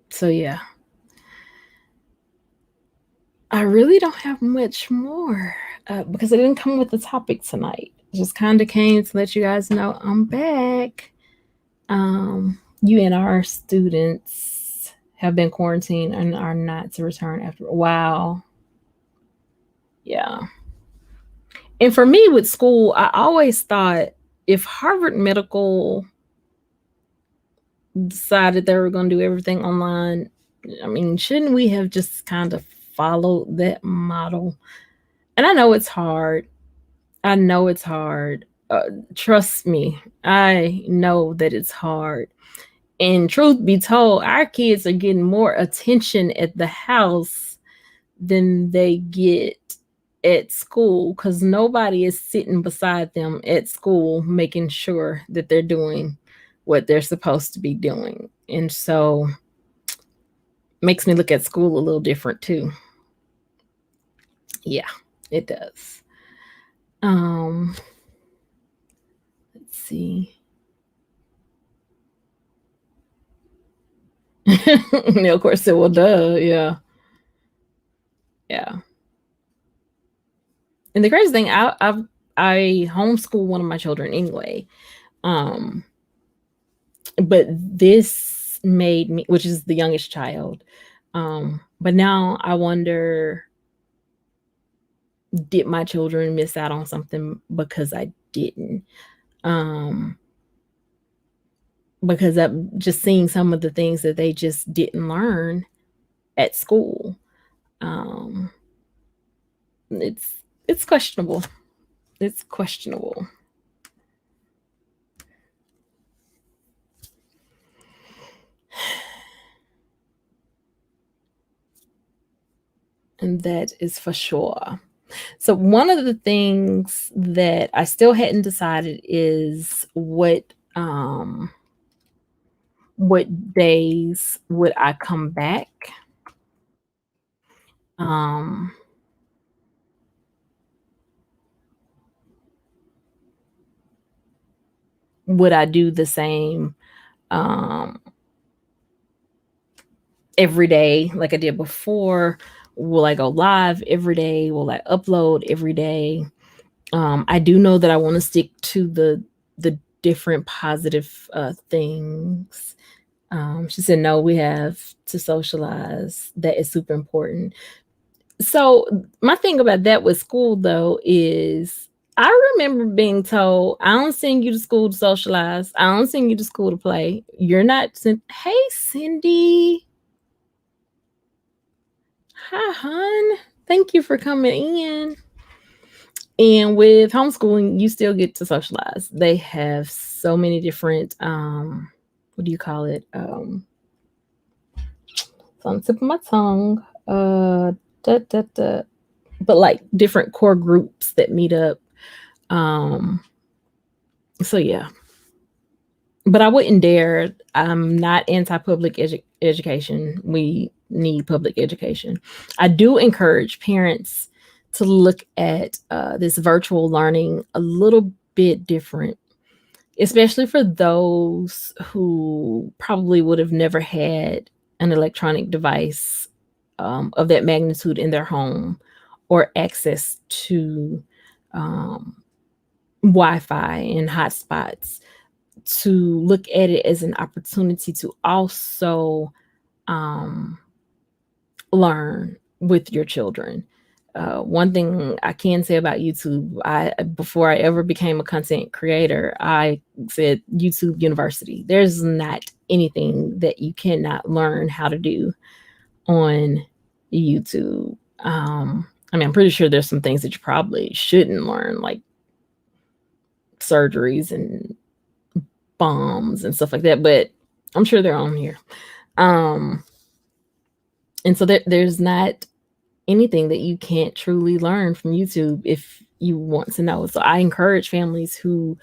So yeah. I really don't have much more because I didn't come with the topic tonight. It just kind of came to let you guys know I'm back. UNR students have been quarantined and are not to return after. Wow. Yeah. And for me with school, I always thought if Harvard Medical decided they were going to do everything online. I mean, shouldn't we have just kind of followed that model? And I know it's hard. I know it's hard. Trust me, I know that it's hard. And truth be told, our kids are getting more attention at the house than they get at school, because nobody is sitting beside them at school making sure that they're doing what they're supposed to be doing. And so makes me look at school a little different too. Yeah, it does. Let's see. Yeah, of course it will. Duh. Yeah. Yeah. And the crazy thing, I homeschool one of my children anyway. But this made me, which is the youngest child. But now I wonder, did my children miss out on something because I didn't? Because I'm just seeing some of the things that they just didn't learn at school. It's questionable. It's questionable. And that is for sure. So one of the things that I still hadn't decided is what days would I come back? Would I do the same every day like I did before? Will I go live every day? Will I upload every day? I do know that I want to stick to the different positive things. She said, no, we have to socialize. That is super important. So my thing about that with school, though, is I remember being told, I don't send you to school to socialize. I don't send you to school to play. You're not sent. Hey, Cindy. Hi, hon. Thank you for coming in. And with homeschooling, you still get to socialize. They have so many different, what do you call it? It's on the tip of my tongue. But like different core groups that meet up. So yeah. But I wouldn't dare. I'm not anti-public education. We need public education. I do encourage parents to look at this virtual learning a little bit different, especially for those who probably would have never had an electronic device of that magnitude in their home, or access to Wi-Fi and hotspots, to look at it as an opportunity to also learn with your children. One thing I can say about YouTube, before I ever became a content creator, I said YouTube University. There's not anything that you cannot learn how to do on YouTube. I mean, I'm pretty sure there's some things that you probably shouldn't learn, like surgeries and bombs and stuff like that, but I'm sure they're on here. And so there's not anything that you can't truly learn from YouTube if you want to know. So I encourage families who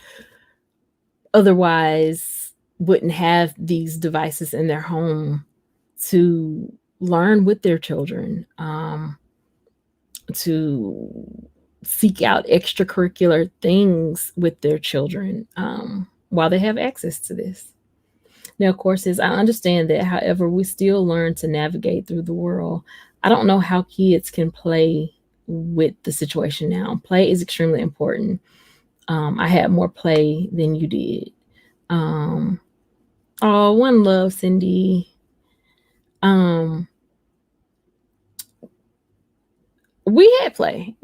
otherwise wouldn't have these devices in their home to learn with their children, to seek out extracurricular things with their children while they have access to this. Now, of course, as I understand that, however, we still learn to navigate through the world. I don't know how kids can play with the situation now. Play is extremely important. I had more play than you did. Oh, one love, Cindy. We had play.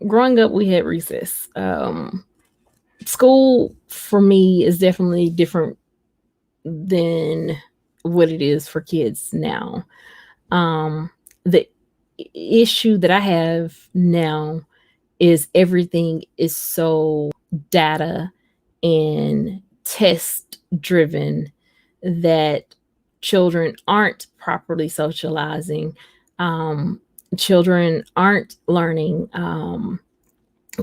Growing up, we had recess. School for me is definitely different than what it is for kids now. The issue that I have now is everything is so data and test driven that children aren't properly socializing. Children aren't learning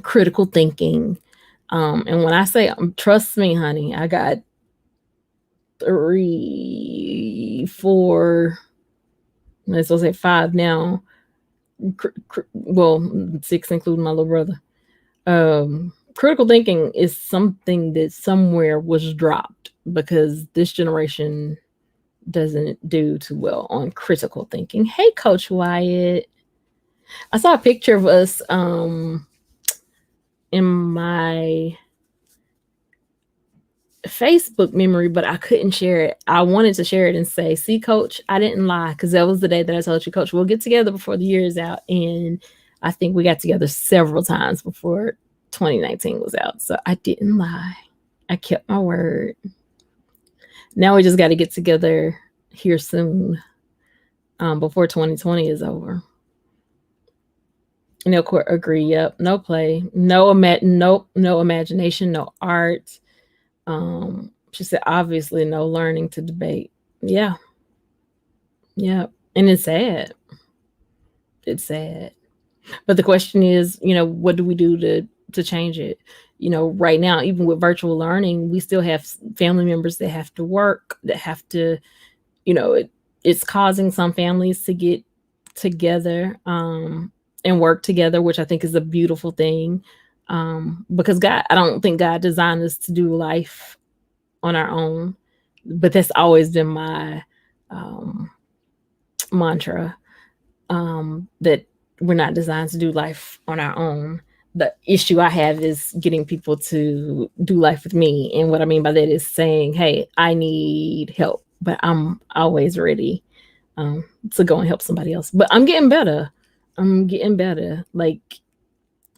critical thinking. And when I say, trust me, honey, I got 3, 4, let's say 5 now. Well, 6, including my little brother. Critical thinking is something that somewhere was dropped because this generation doesn't do too well on critical thinking. Hey, Coach Wyatt. I saw a picture of us in my Facebook memory, but I couldn't share it. I wanted to share it and say, see, Coach, I didn't lie, because that was the day that I told you, Coach, we'll get together before the year is out. And I think we got together several times before 2019 was out. So I didn't lie. I kept my word. Now we just got to get together here soon, before 2020 is over. And they'll agree. Yep. No play, no imagination, no art. She said, obviously no learning to debate. Yeah. And it's sad. It's sad. But the question is, what do we do to change it? Right now, even with virtual learning, we still have family members that have to work, that have to, it's causing some families to get together and work together, which I think is a beautiful thing. Because I don't think God designed us to do life on our own, but that's always been my mantra, that we're not designed to do life on our own. The issue I have is getting people to do life with me. And what I mean by that is saying, hey, I need help, but I'm always ready to go and help somebody else. But I'm getting better. Like,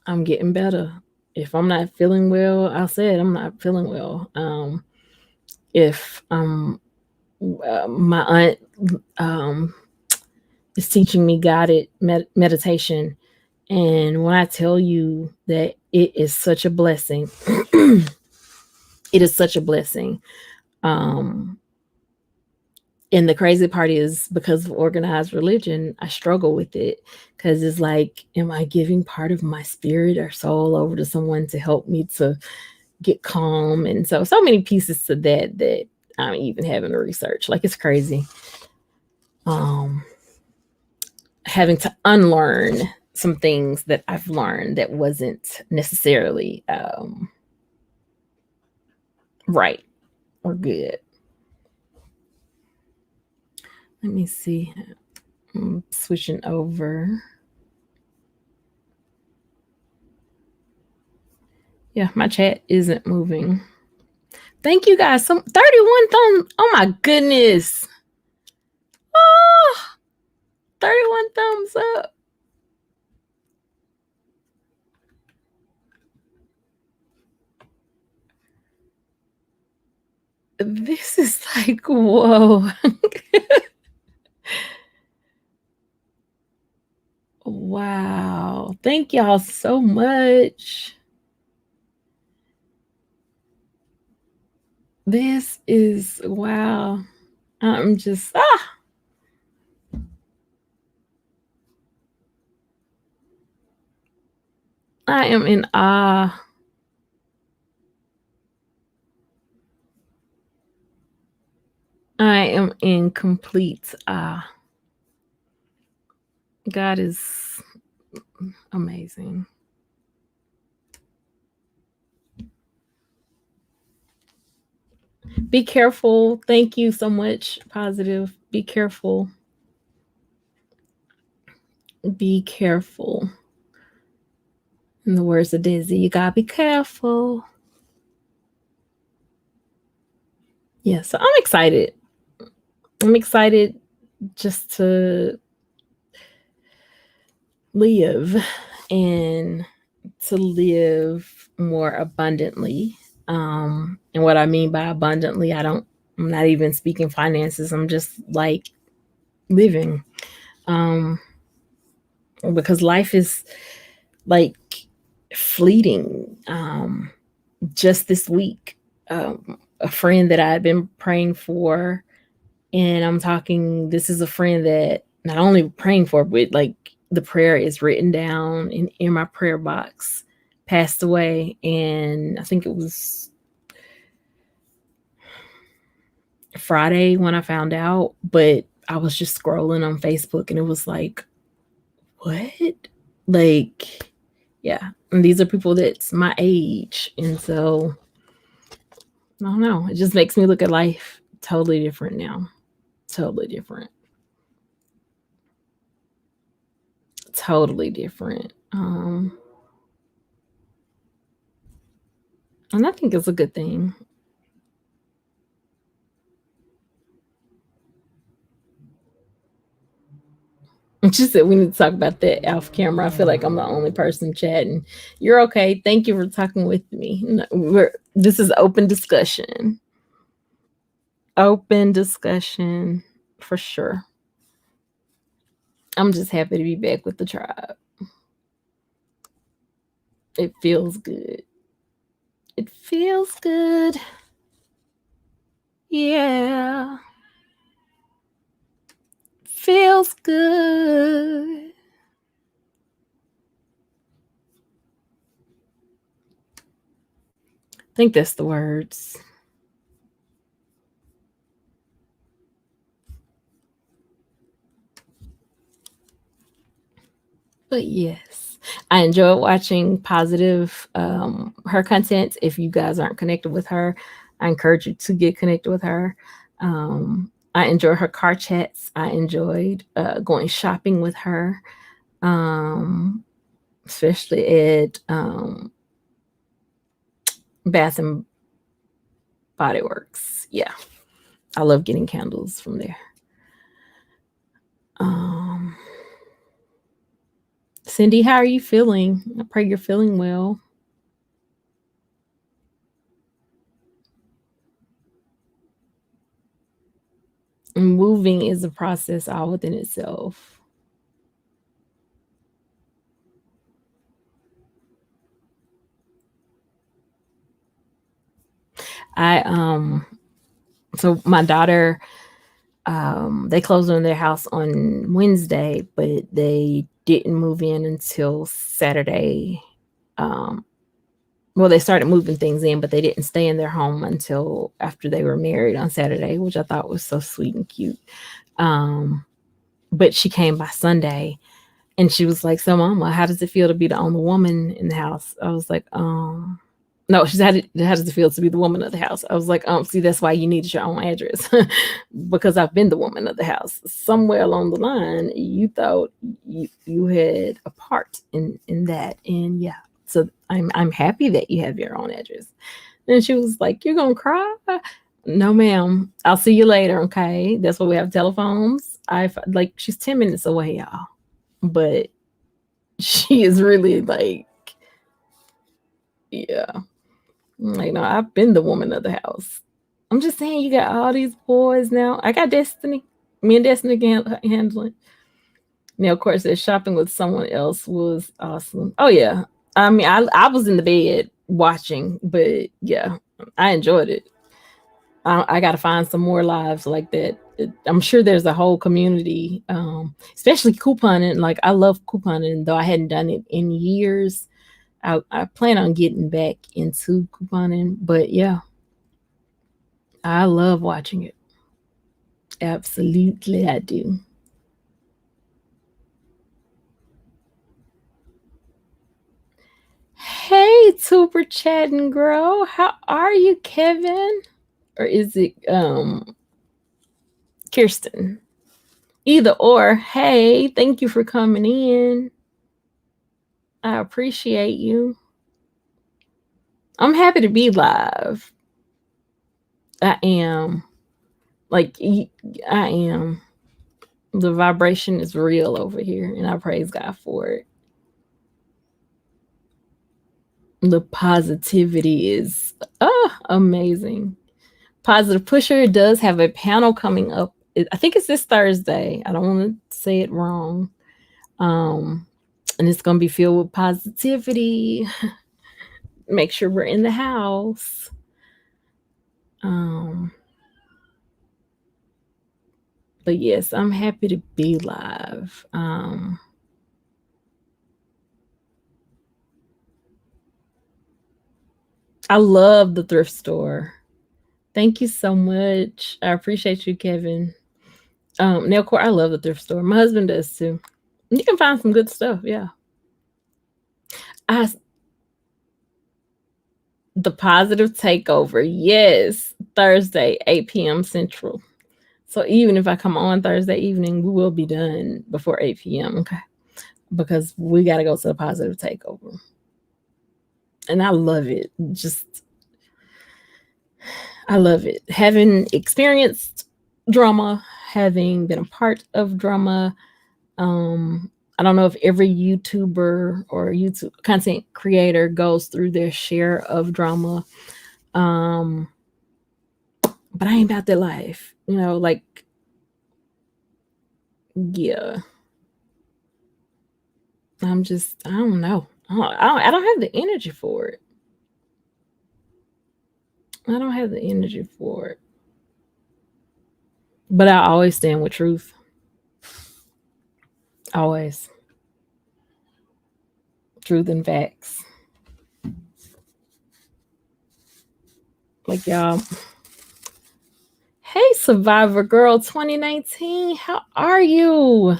I'm getting better. If I'm not feeling well, I'll say it, I'm not feeling well. If my aunt is teaching me guided meditation, and when I tell you that it is such a blessing, it is such a blessing. And the crazy part is, because of organized religion, I struggle with it, because it's like, am I giving part of my spirit or soul over to someone to help me to get calm? And so many pieces to that I'm even having to research. Like, it's crazy. Having to unlearn some things that I've learned that wasn't necessarily right or good. Let me see. I'm switching over. Yeah, my chat isn't moving. Thank you guys. 31 thumbs. Oh my goodness. Oh, 31 thumbs up. This is like, whoa. Wow. Thank y'all so much. This is, wow. I'm just, I am in awe. I am in complete awe. God is amazing. Be careful. Thank you so much, Positive. Be careful. Be careful. In the words of Dizzy, you gotta be careful. Yeah, so I'm excited. I'm excited just to live, and to live more abundantly. And what I mean by abundantly, I don't I'm not even speaking finances. I'm just like living. Because life is like fleeting. Just this week, a friend that I had been praying for, and I'm talking, this is a friend that not only praying for, but like the prayer is written down in my prayer box, passed away. And I think it was Friday when I found out, but I was just scrolling on Facebook and it was like, what? Like, yeah. And these are people that's my age. And so, I don't know. It just makes me look at life totally different now. Totally different. Totally different. And I think it's a good thing. She said we need to talk about that off camera. I feel like I'm the only person chatting. You're okay. Thank you for talking with me. This is open discussion. Open discussion for sure. I'm just happy to be back with the tribe. It feels good. It feels good. Yeah. Feels good. I think that's the words. But yes, I enjoy watching positive her content. If you guys aren't connected with her, I encourage you to get connected with her. I enjoy her car chats. I enjoyed going shopping with her, especially at Bath and Body Works. Yeah, I love getting candles from there. Cindy, how are you feeling? I pray you're feeling well. Moving is a process all within itself. So my daughter, they closed on their house on Wednesday, but they didn't move in until Saturday. Well, they started moving things in, but they didn't stay in their home until after they were married on Saturday, which I thought was so sweet and cute. But she came by Sunday and she was like, so Mama, how does it feel to be the only woman in the house? I was like, no, she said, how does it feel to be the woman of the house? I was like, see, that's why you needed your own address because I've been the woman of the house. Somewhere along the line, you thought you had a part in that. And yeah, so I'm happy that you have your own address. And she was like, you're going to cry? No, ma'am. I'll see you later. Okay. That's why we have telephones. She's 10 minutes away, y'all. But she is really like, yeah. Like, no, I've been the woman of the house. I'm just saying, you got all these boys now. I got Destiny. Me and Destiny can handle it. Now, of course, shopping with someone else was awesome. Oh, yeah. I mean, I was in the bed watching, but yeah, I enjoyed it. I got to find some more lives like that. I'm sure there's a whole community, especially couponing. Like, I love couponing, though I hadn't done it in years. I plan on getting back into couponing, but yeah, I love watching it. Absolutely, I do. Hey, Super Chat and Grow. How are you, Kevin? Or is it Kirsten? Either or. Hey, thank you for coming in. I appreciate you. I'm happy to be live. I am. Like, I am. The vibration is real over here, and I praise God for it. The positivity is amazing. Positive Pusher does have a panel coming up. I think it's this Thursday. I don't want to say it wrong. And it's going to be filled with positivity. Make sure we're in the house. But yes, I'm happy to be live. I love the thrift store. Thank you so much. I appreciate you, Kevin. Nailcore, I love the thrift store. My husband does too. You can find some good stuff, yeah. The Positive Takeover, yes, Thursday, 8 p.m. Central. So even if I come on Thursday evening, we will be done before 8 p.m., okay? Because we got to go to the Positive Takeover. And I love it. I love it. Having experienced drama, having been a part of drama, I don't know if every YouTuber or YouTube content creator goes through their share of drama. But I ain't about that life, like, yeah. I don't know. I don't have the energy for it. I don't have the energy for it. But I always stand with truth. Always. Truth and facts. Like, y'all. Hey, Survivor Girl 2019. How are you?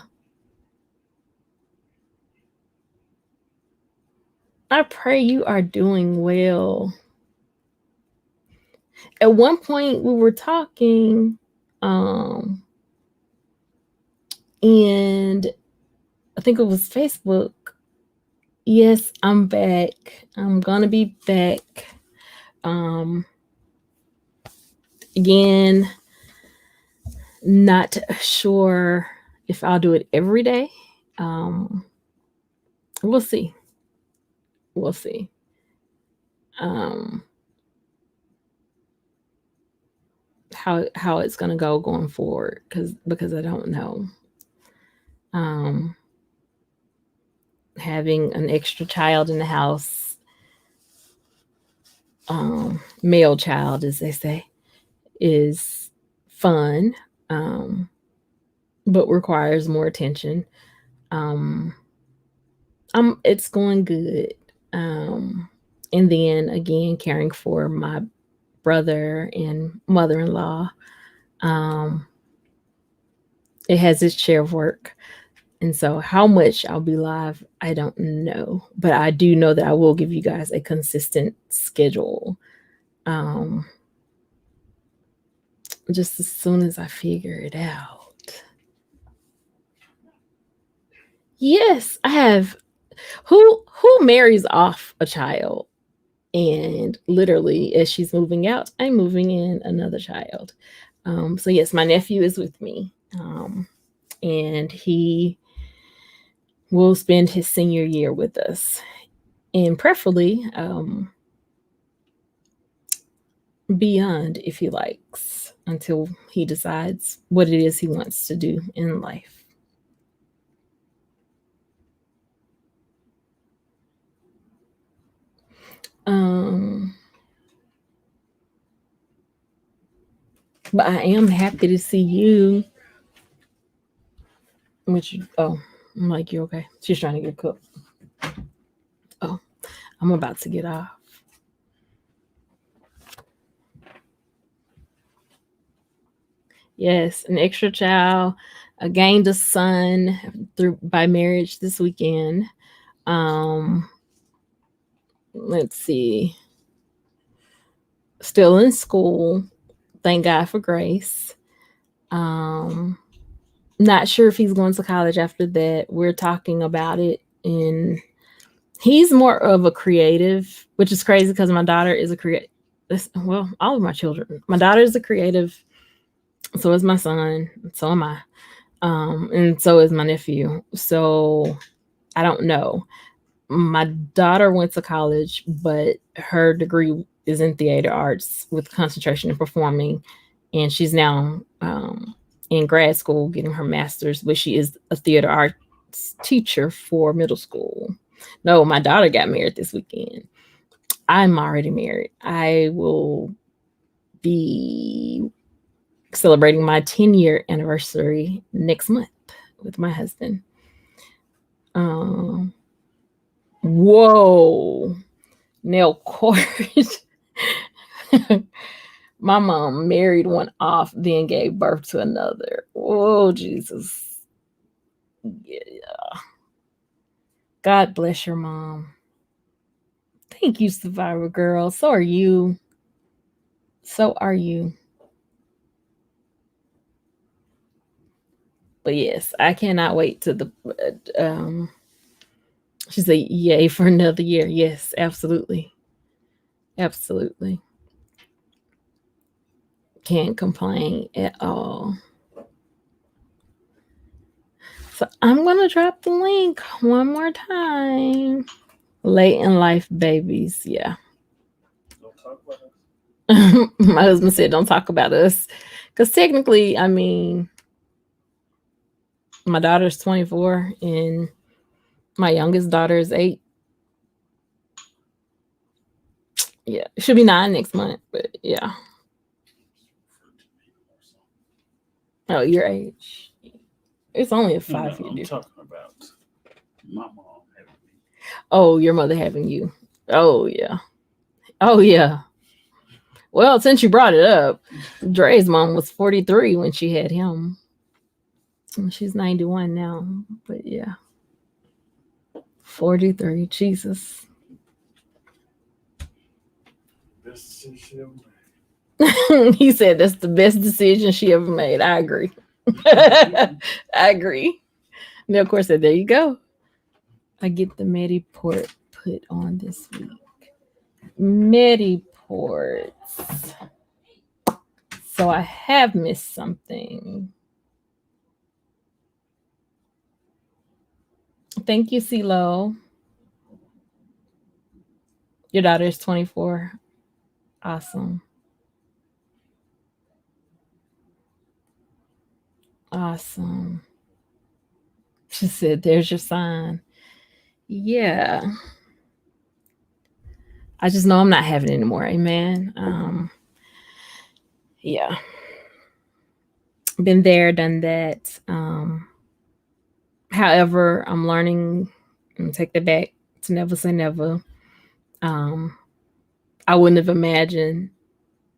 I pray you are doing well. At one point we were talking, and I think it was Facebook. Yes, I'm back. I'm gonna be back. Again, not sure if I'll do it every day. We'll see. We'll see. How it's gonna go going forward, because I don't know. Having an extra child in the house, male child, as they say, is fun, but requires more attention. It's going good. And then again, caring for my brother and mother-in-law. It has its share of work. And so how much I'll be live, I don't know. But I do know that I will give you guys a consistent schedule. Just as soon as I figure it out. Yes, I have. Who marries off a child? And literally, as she's moving out, I'm moving in another child. So yes, my nephew is with me. And he will spend his senior year with us. And preferably beyond, if he likes, until he decides what it is he wants to do in life. But I am happy to see you. I'm like, you okay? She's trying to get cooked. Oh, I'm about to get off. Yes, an extra child. I gained a son by marriage this weekend. Let's see. Still in school. Thank God for grace. Not sure if he's going to college after that. We're talking about it, and he's more of a creative, which is crazy because my daughter is a creative. Well, all of my children. My daughter is a creative. So is my son. So am I. And so is my nephew. So I don't know. My daughter went to college, but her degree is in theater arts with concentration in performing, and she's now in grad school getting her master's, but she is a theater arts teacher for middle school. No, my daughter got married this weekend. I'm already married. I will be celebrating my 10-year anniversary next month with my husband. Whoa, nail court. My mom married one off, then gave birth to another. Oh, Jesus. Yeah. God bless your mom. Thank you, Survivor Girl. So are you. So are you. But yes, I cannot wait to the she said yay for another year. Yes, absolutely. Absolutely. Can't complain at all. So I'm gonna drop the link one more time. Late in life babies, yeah. Don't talk about us. My husband said don't talk about us. Because technically, I mean, my daughter's 24 and my youngest daughter is 8. Yeah, it should be 9 next month, but yeah. Oh, your age. It's only a 5-year difference. I'm talking about my mom having me. Oh, your mother having you. Oh, yeah. Oh, yeah. Well, since you brought it up, Dre's mom was 43 when she had him. She's 91 now, but yeah. 43, Jesus. Best decision she ever made. He said that's the best decision she ever made. I agree. I agree. And of course, said, there you go. I get the Mediport put on this week. Mediports. So I have missed something. Thank you, CeeLo. Your daughter is 24. Awesome. Awesome. She said, there's your sign. Yeah. I just know I'm not having it anymore. Amen. Yeah. Been there, done that. However, I'm learning and take that back to never say never. I wouldn't have imagined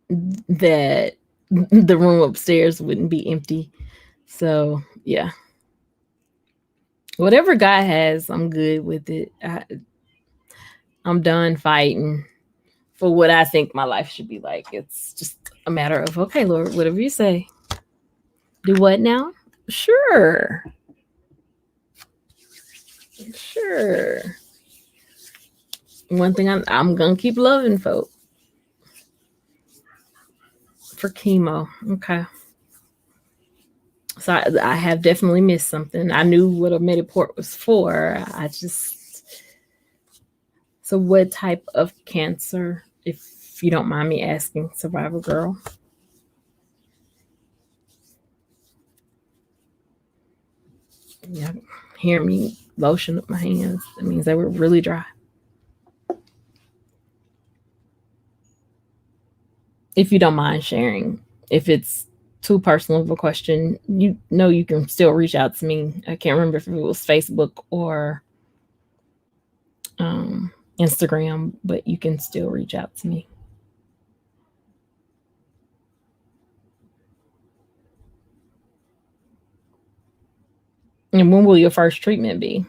that the room upstairs wouldn't be empty. So yeah. Whatever God has, I'm good with it. I'm done fighting for what I think my life should be like. It's just a matter of, okay, Lord, whatever you say. Do what now? Sure. One thing I'm gonna keep loving folk. For chemo. Okay. So I have definitely missed something. I knew what a Mediport was for. So what type of cancer, if you don't mind me asking, Survivor Girl? Yeah, hear me lotion up my hands. That means they were really dry. If you don't mind sharing, if it's too personal of a question, you know you can still reach out to me. I can't remember if it was Facebook or Instagram, but you can still reach out to me. And when will your first treatment be?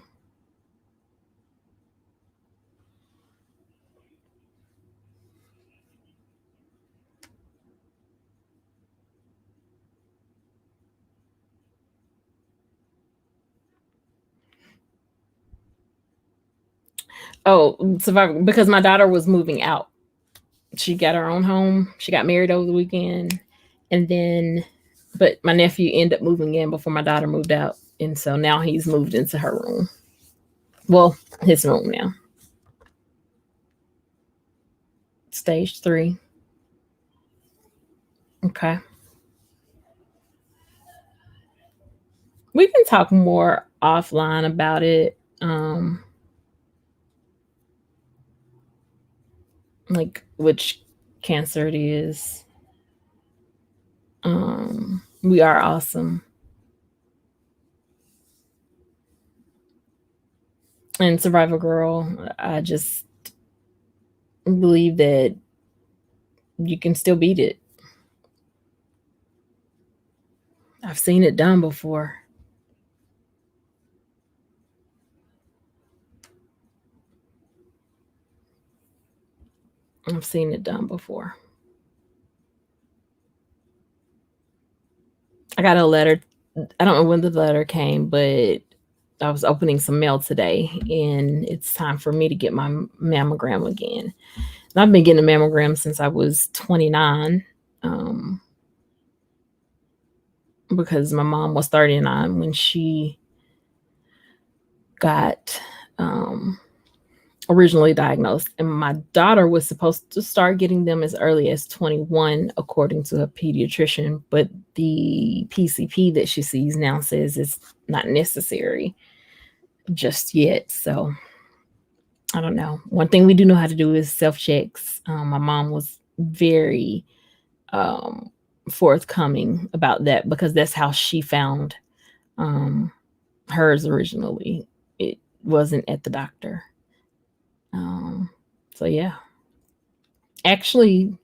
Oh, Survivor, because my daughter was moving out. She got her own home. She got married over the weekend. And then, but my nephew ended up moving in before my daughter moved out. And so now he's moved into her room. Well, his room now. Stage 3. Okay. We can talk more offline about it. Like which cancer it is. We are awesome. And Survival Girl, I just believe that you can still beat it. I've seen it done before. I've seen it done before. I got a letter. I don't know when the letter came, but I was opening some mail today, and it's time for me to get my mammogram again. And I've been getting a mammogram since I was 29, because my mom was 39 when she got originally diagnosed, and my daughter was supposed to start getting them as early as 21 according to her pediatrician, but the PCP that she sees now says it's not necessary just yet. So I don't know. One thing we do know how to do is self-checks. My mom was very forthcoming about that because that's how she found hers originally. It wasn't at the doctor. So yeah, actually,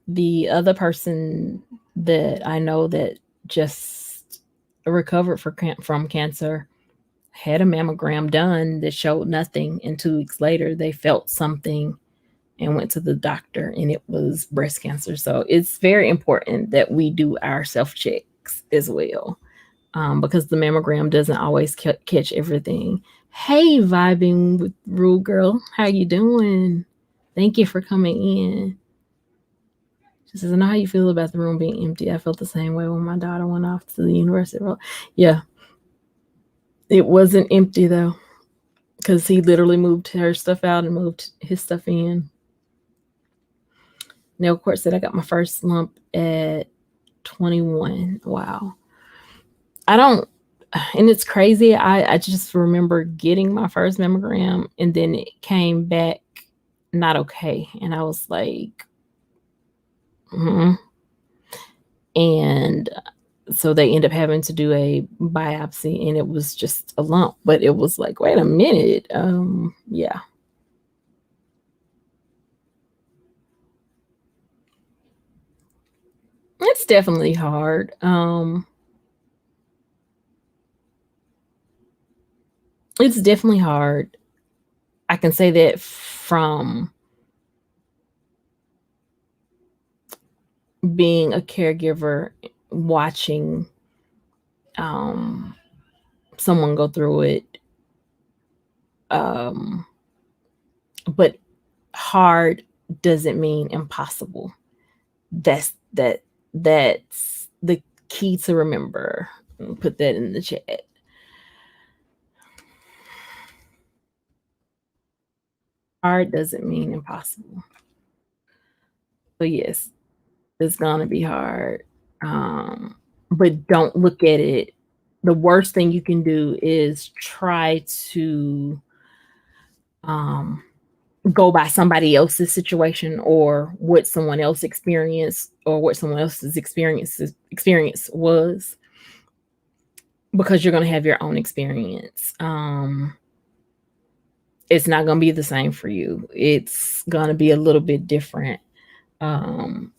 the other person that I know that just recovered from cancer had a mammogram done that showed nothing, and 2 weeks later they felt something and went to the doctor, and it was breast cancer. So it's very important that we do our self-checks as well, because the mammogram doesn't always catch everything. Hey, vibing with Rule Girl, how you doing? Thank you for coming in. She says, I know how you feel about the room being empty. I felt the same way when my daughter went off to the university. Yeah. It wasn't empty, though, because he literally moved her stuff out and moved his stuff in. Nail Court said, I got my first lump at 21. Wow. And it's crazy. I just remember getting my first mammogram, and then it came back not okay. And I was like, and so they end up having to do a biopsy, and it was just a lump, but it was like, wait a minute. Yeah. It's definitely hard. It's definitely hard. I can say that from being a caregiver, watching someone go through it. But hard doesn't mean impossible. That's the key to remember. Put that in the chat. Hard doesn't mean impossible. So yes, it's gonna be hard. But don't look at it. The worst thing you can do is try to go by somebody else's situation or what someone else experienced or what someone else's experience was, because you're going to have your own experience. It's not going to be the same for you. It's going to be a little bit different. And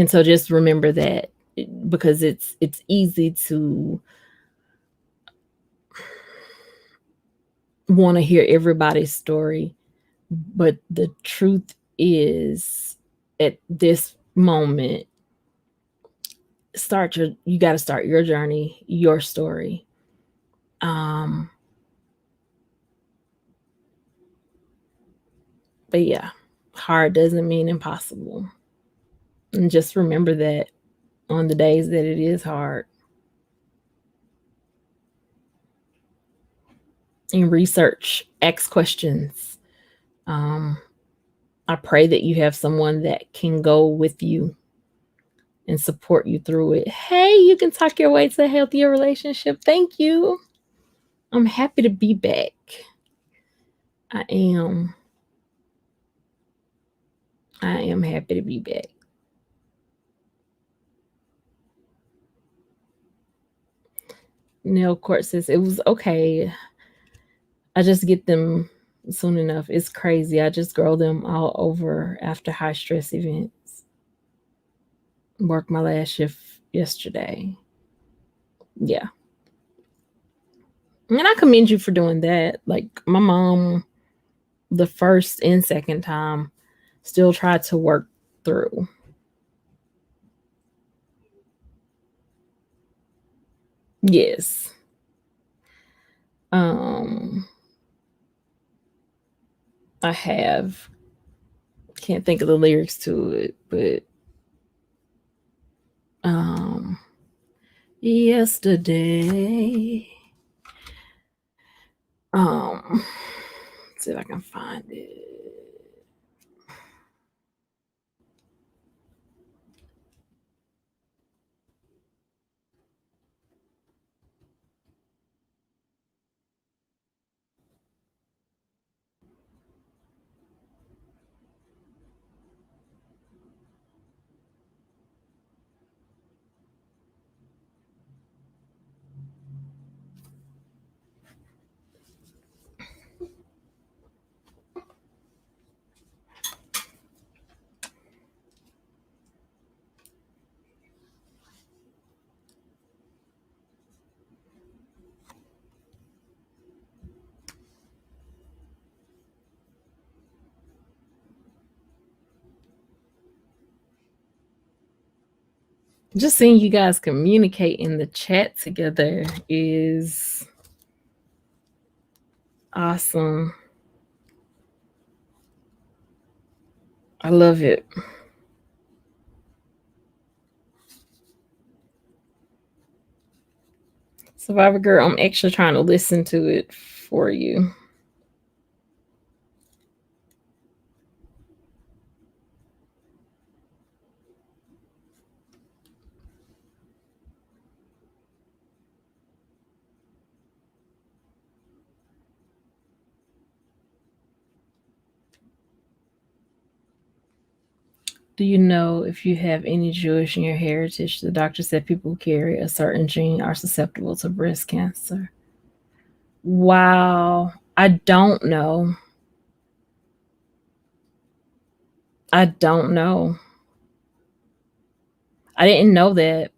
so just remember that, because it's easy to want to hear everybody's story, but the truth is, at this moment, you got to start your journey, your story. But yeah, hard doesn't mean impossible. And just remember that on the days that it is hard. and research, ask questions. I pray that you have someone that can go with you and support you through it. Hey, you can talk your way to a healthier relationship. Thank you. I'm happy to be back. I am happy to be back. Nail Court says it was okay. I just get them soon enough. It's crazy. I just grow them all over after high stress events. Worked my last shift yesterday. Yeah. And I commend you for doing that. Like my mom, the first and second time, still tried to work through. Yes. I can't think of the lyrics to it, but yesterday. Let's see if I can find it. Just seeing you guys communicate in the chat together is awesome. I love it. Survivor Girl, I'm actually trying to listen to it for you. Do you know if you have any Jewish in your heritage? The doctor said people who carry a certain gene are susceptible to breast cancer. Wow. I don't know. I don't know. I didn't know that.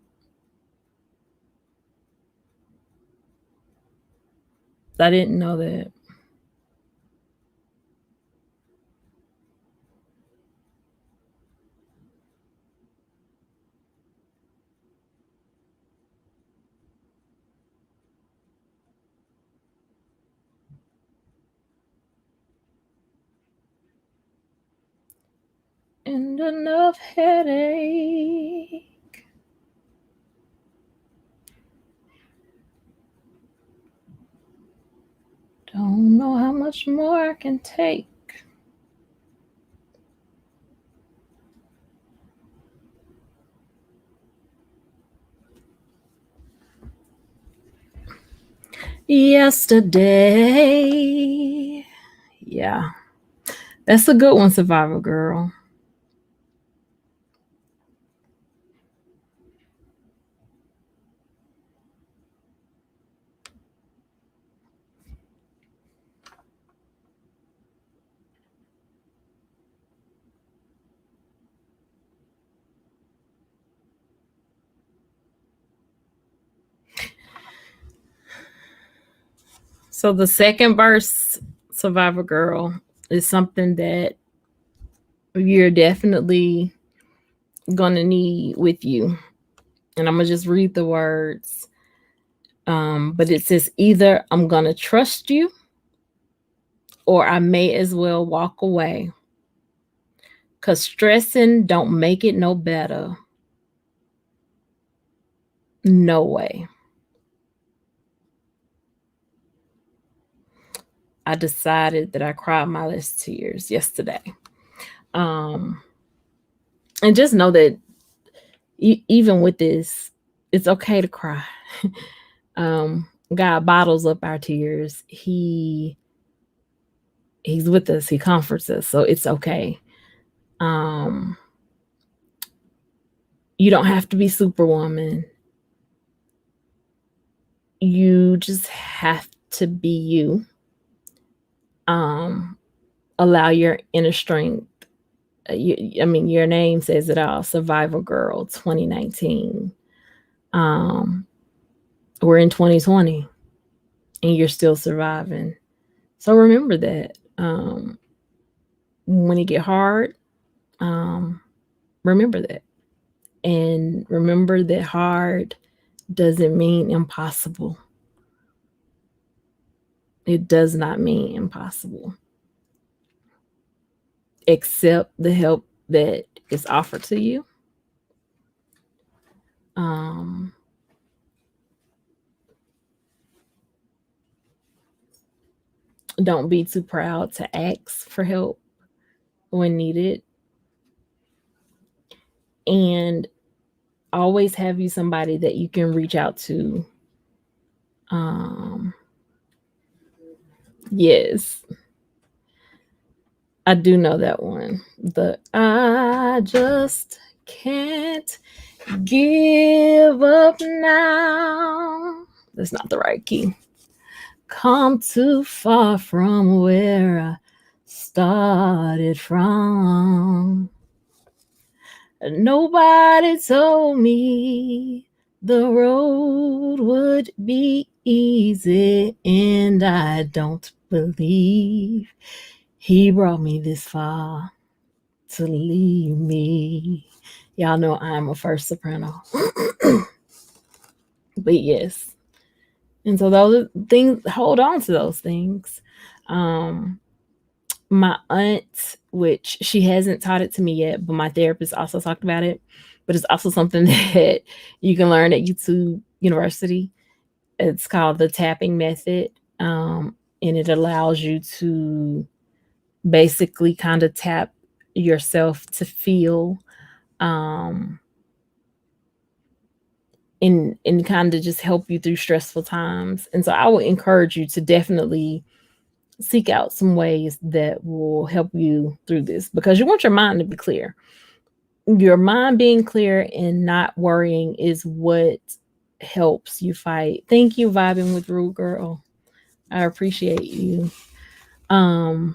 I didn't know that. And enough headache. Don't know how much more I can take. Yesterday. Yeah. That's a good one, Survivor Girl. So the second verse, Survivor Girl, is something that you're definitely going to need with you. And I'm going to just read the words. But it says either I'm going to trust you or I may as well walk away. 'Cause stressing don't make it no better. No way. I decided that I cried my last tears yesterday. And just know that even with this, it's okay to cry. God bottles up our tears. He's with us. He comforts us. So it's okay. You don't have to be Superwoman. You just have to be you. Allow your inner strength. Your name says it all. Survival Girl 2019. We're in 2020 and you're still surviving. So remember that. When it get hard, remember that. And remember that hard doesn't mean impossible. It does not mean impossible. Accept the help that is offered to you. Don't be too proud to ask for help when needed. And always have you somebody that you can reach out to. Yes. I do know that one. The I just can't give up now. That's not the right key. Come too far from where I started from. Nobody told me the road would be easy, and I don't believe he brought me this far to leave me. Y'all know I'm a first soprano. But yes. And so those things, hold on to those things. My aunt, which she hasn't taught it to me yet, but my therapist also talked about it. But it's also something that you can learn at YouTube University. It's called the tapping method. And it allows you to basically kind of tap yourself to feel and kind of just help you through stressful times. And so I would encourage you to definitely seek out some ways that will help you through this, because you want your mind to be clear. Your mind being clear and not worrying is what helps you fight. Thank you, Vibing with Rude Girl. I appreciate you. I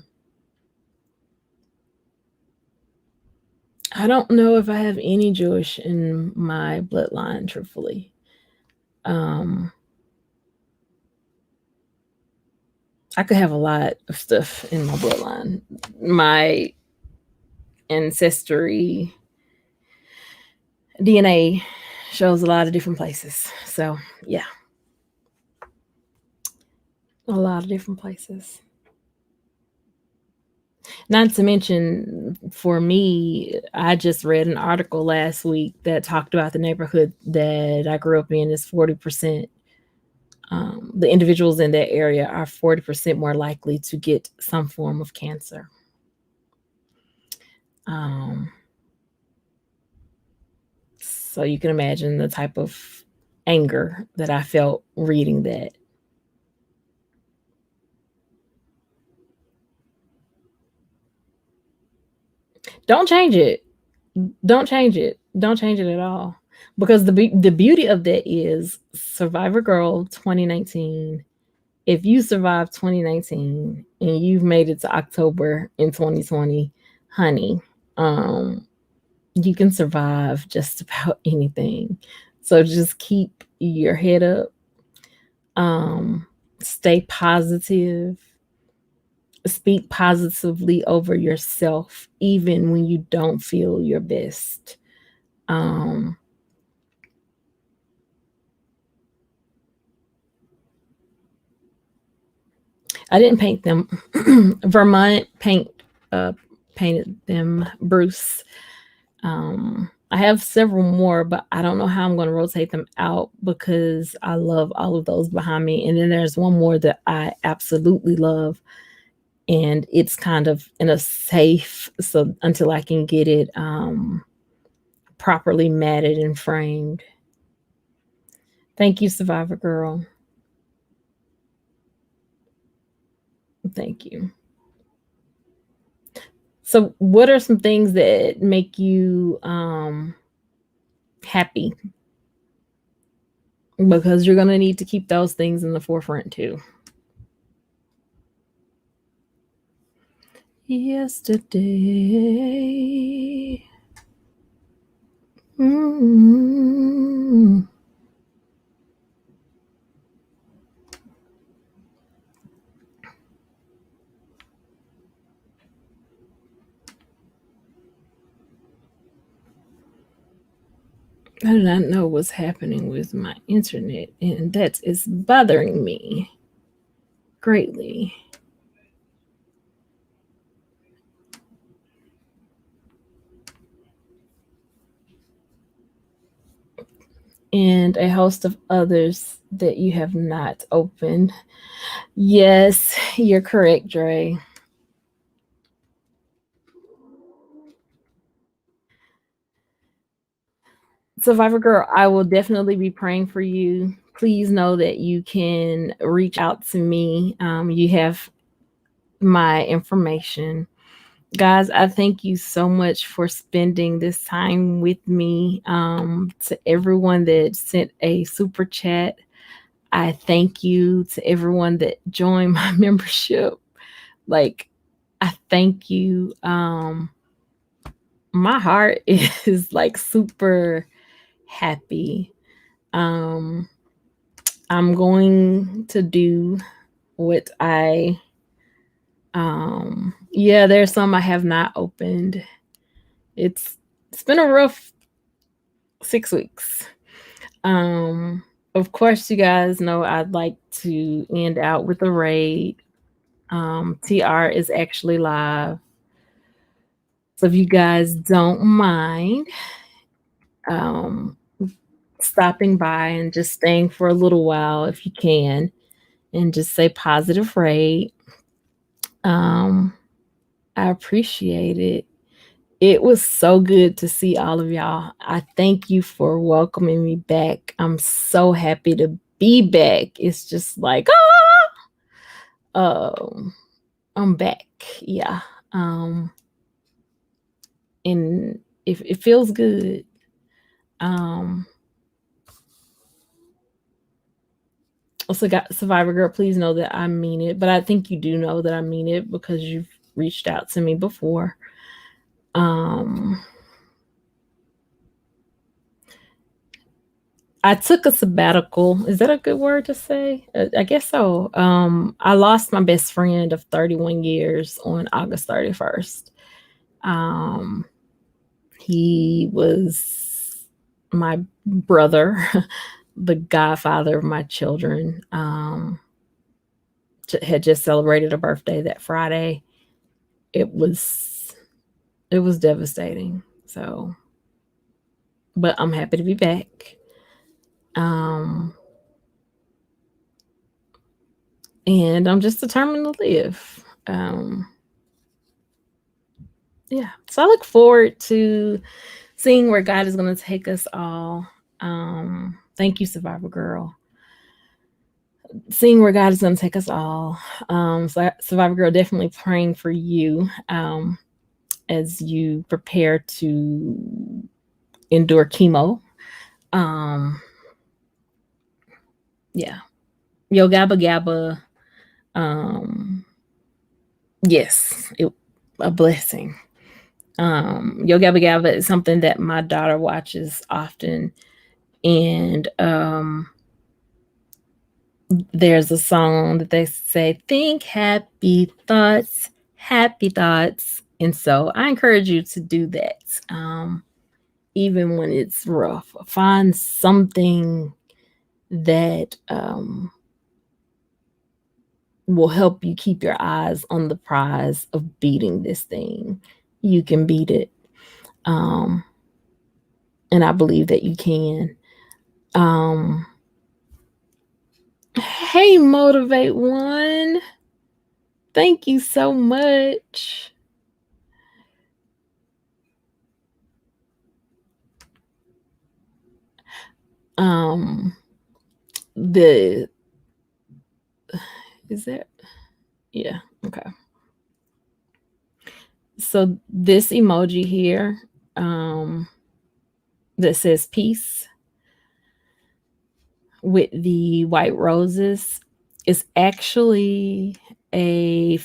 don't know if I have any Jewish in my bloodline, truthfully. I could have a lot of stuff in my bloodline. My ancestry DNA shows a lot of different places. So, yeah. A lot of different places. Not to mention, for me, I just read an article last week that talked about the neighborhood that I grew up in is 40%. The individuals in that area are 40% more likely to get some form of cancer. So you can imagine the type of anger that I felt reading that. Don't change it. Don't change it. Don't change it at all. Because the beauty of that is Survivor Girl 2019. If you survived 2019 and you've made it to October in 2020, honey, you can survive just about anything. So just keep your head up. Stay positive. Speak positively over yourself, even when you don't feel your best. I didn't paint them. Vermont painted them. Bruce I have several more, but I don't know how I'm going to rotate them out because I love all of those behind me. And then there's one more that I absolutely love, and it's kind of in a safe, so until I can get it properly matted and framed. Thank you, Survivor Girl. Thank you. So what are some things that make you happy? Because you're going to need to keep those things in the forefront too. Yesterday. Mm-hmm. I do not know what's happening with my internet, and that is bothering me greatly. And a host of others that you have not opened. Yes, you're correct, Dre. Survivor Girl, I will definitely be praying for you. Please know that you can reach out to me. You have my information. Guys, I thank you so much for spending this time with me. To everyone that sent a super chat, I thank you. To everyone that joined my membership, like, I thank you. My heart is like super happy. I'm going to do what yeah, there's some I have not opened. It's been a rough 6 weeks. Of course, you guys know I'd like to end out with a raid. TR is actually live. So if you guys don't mind stopping by and just staying for a little while if you can, and just say positive raid. I appreciate it. It was so good to see all of y'all. I thank you for welcoming me back. I'm so happy to be back. It's just like, I'm back. Yeah. And it feels good. Also, got Survivor Girl, please know that I mean it. But I think you do know that I mean it because you've reached out to me before. I took a sabbatical. Is that a good word to say? I guess so. I lost my best friend of 31 years on August 31st. He was my brother, the godfather of my children. Had just celebrated a birthday that Friday. It was devastating. So, but I'm happy to be back. And I'm just determined to live. Yeah. So I look forward to seeing where God is going to take us all. Thank you, Survivor Girl. Seeing where God is going to take us all. So Survivor Girl, definitely praying for you as you prepare to endure chemo. Yeah. Yo Gabba Gabba. Yes, a blessing. Yo Gabba Gabba is something that my daughter watches often. And there's a song that they say, think happy thoughts, happy thoughts. And so I encourage you to do that. Even when it's rough, find something that will help you keep your eyes on the prize of beating this thing. You can beat it. And I believe that you can. Hey, Motivate One. Thank you so much. Is that? Yeah, okay. So this emoji here, that says peace with the white roses is actually a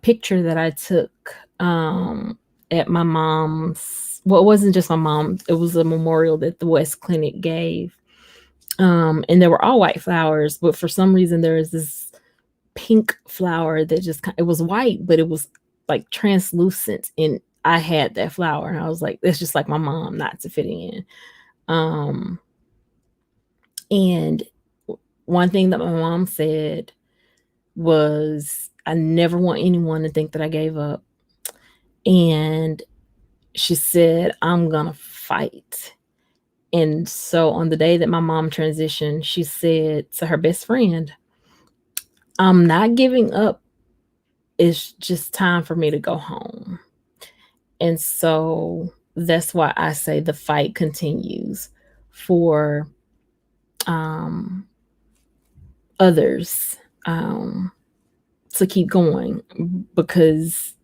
picture that I took at my mom's. Well, it wasn't just my mom. It was a memorial that the West Clinic gave. And there were all white flowers, but for some reason there was this pink flower that just, it was white, but it was like translucent. And I had that flower and I was like, that's just like my mom, not to fit in. And one thing that my mom said was, I never want anyone to think that I gave up. And she said, I'm gonna fight. And so on the day that my mom transitioned, she said to her best friend, I'm not giving up. It's just time for me to go home. And so that's why I say the fight continues for others to keep going, because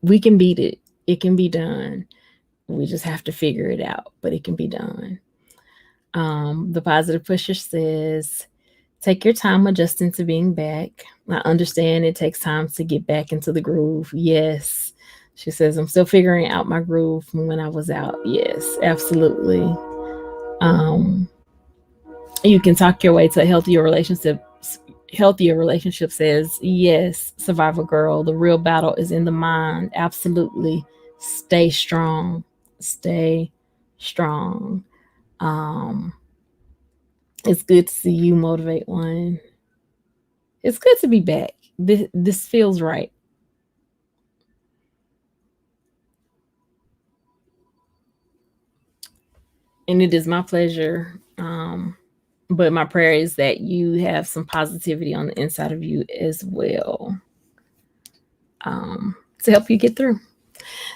we can beat it. It can be done. We just have to figure it out, but it can be done. The positive pusher says, take your time adjusting to being back. I understand it takes time to get back into the groove. Yes. She says, I'm still figuring out my groove from when I was out. Yes, absolutely. You can talk your way to a healthier relationship. Healthier relationship says, yes, survivor girl, the real battle is in the mind. Absolutely. Stay strong. Stay strong. It's good to see you, Motivate One. It's good to be back. This feels right. And it is my pleasure. But my prayer is that you have some positivity on the inside of you as well, to help you get through.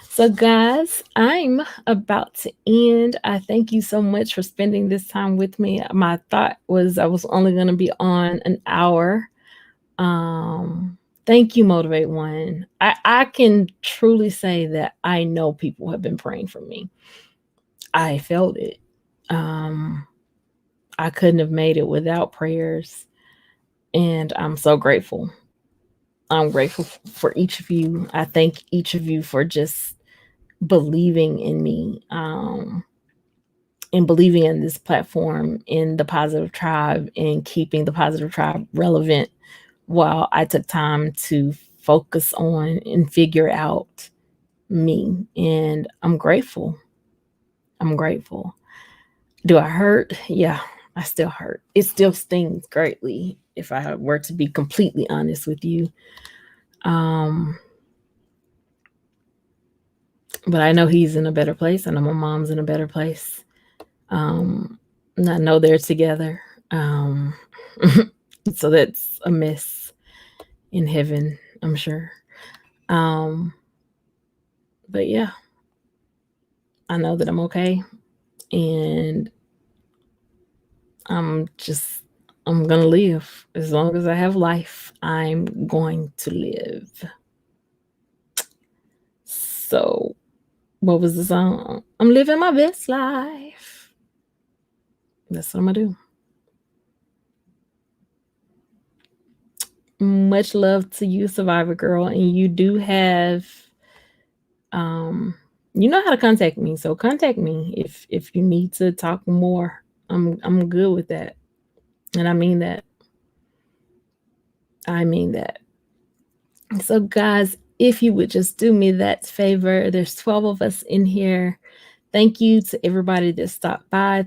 So guys, I'm about to end. I thank you so much for spending this time with me. My thought was I was only going to be on an hour. Thank you, Motivate One. I can truly say that I know people have been praying for me. I felt it. I couldn't have made it without prayers. And I'm so grateful. I'm grateful for each of you. I thank each of you for just believing in me, and believing in this platform, in the Positive Tribe, and keeping the Positive Tribe relevant while I took time to focus on and figure out me. And I'm grateful. I'm grateful. Do I hurt? Yeah, I still hurt. It still stings greatly, if I were to be completely honest with you. But I know he's in a better place. I know my mom's in a better place. And I know they're together. So that's a miss in heaven, I'm sure. But yeah, I know that I'm okay. And I'm going to live. As long as I have life, I'm going to live. So, what was the song? I'm living my best life. That's what I'm going to do. Much love to you, Survivor Girl. And you do have, you know how to contact me. So contact me if you need to talk more. I'm good with that. And I mean that. I mean that. So guys, if you would just do me that favor, there's 12 of us in here. Thank you to everybody that stopped by,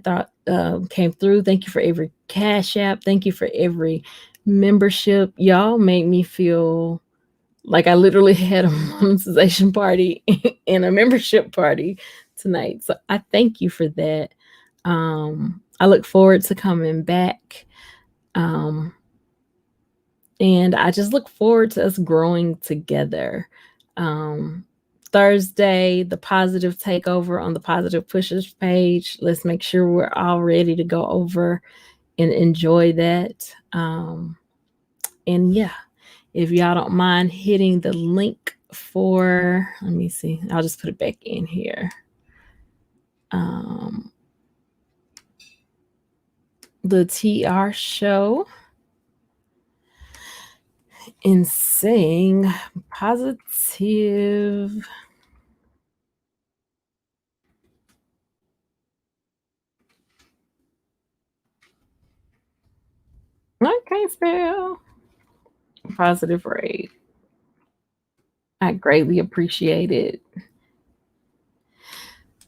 came through. Thank you for every Cash App. Thank you for every membership. Y'all made me feel like I literally had a monetization party and a membership party tonight. So I thank you for that. I look forward to coming back. And I just look forward to us growing together. Thursday, the positive takeover on the Positive Pushers page. Let's make sure we're all ready to go over and enjoy that. And yeah, if y'all don't mind hitting the link for, let me see, I'll just put it back in here. The TR show and saying positive. I can't spell positive rate. I greatly appreciate it.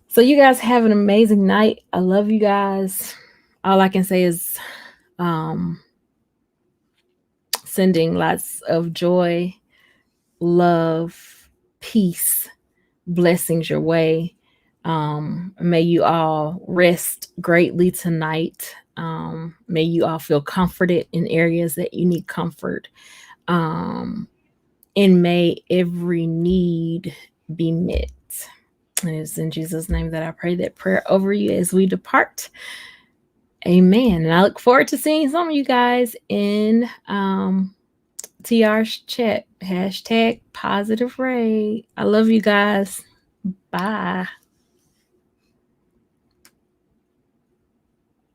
So you guys have an amazing night. I love you guys. All I can say is sending lots of joy, love, peace, blessings your way. May you all rest greatly tonight. May you all feel comforted in areas that you need comfort. And may every need be met. It is in Jesus' name that I pray that prayer over you as we depart. Amen. And I look forward to seeing some of you guys in TR's chat. #positive rate. I love you guys. Bye.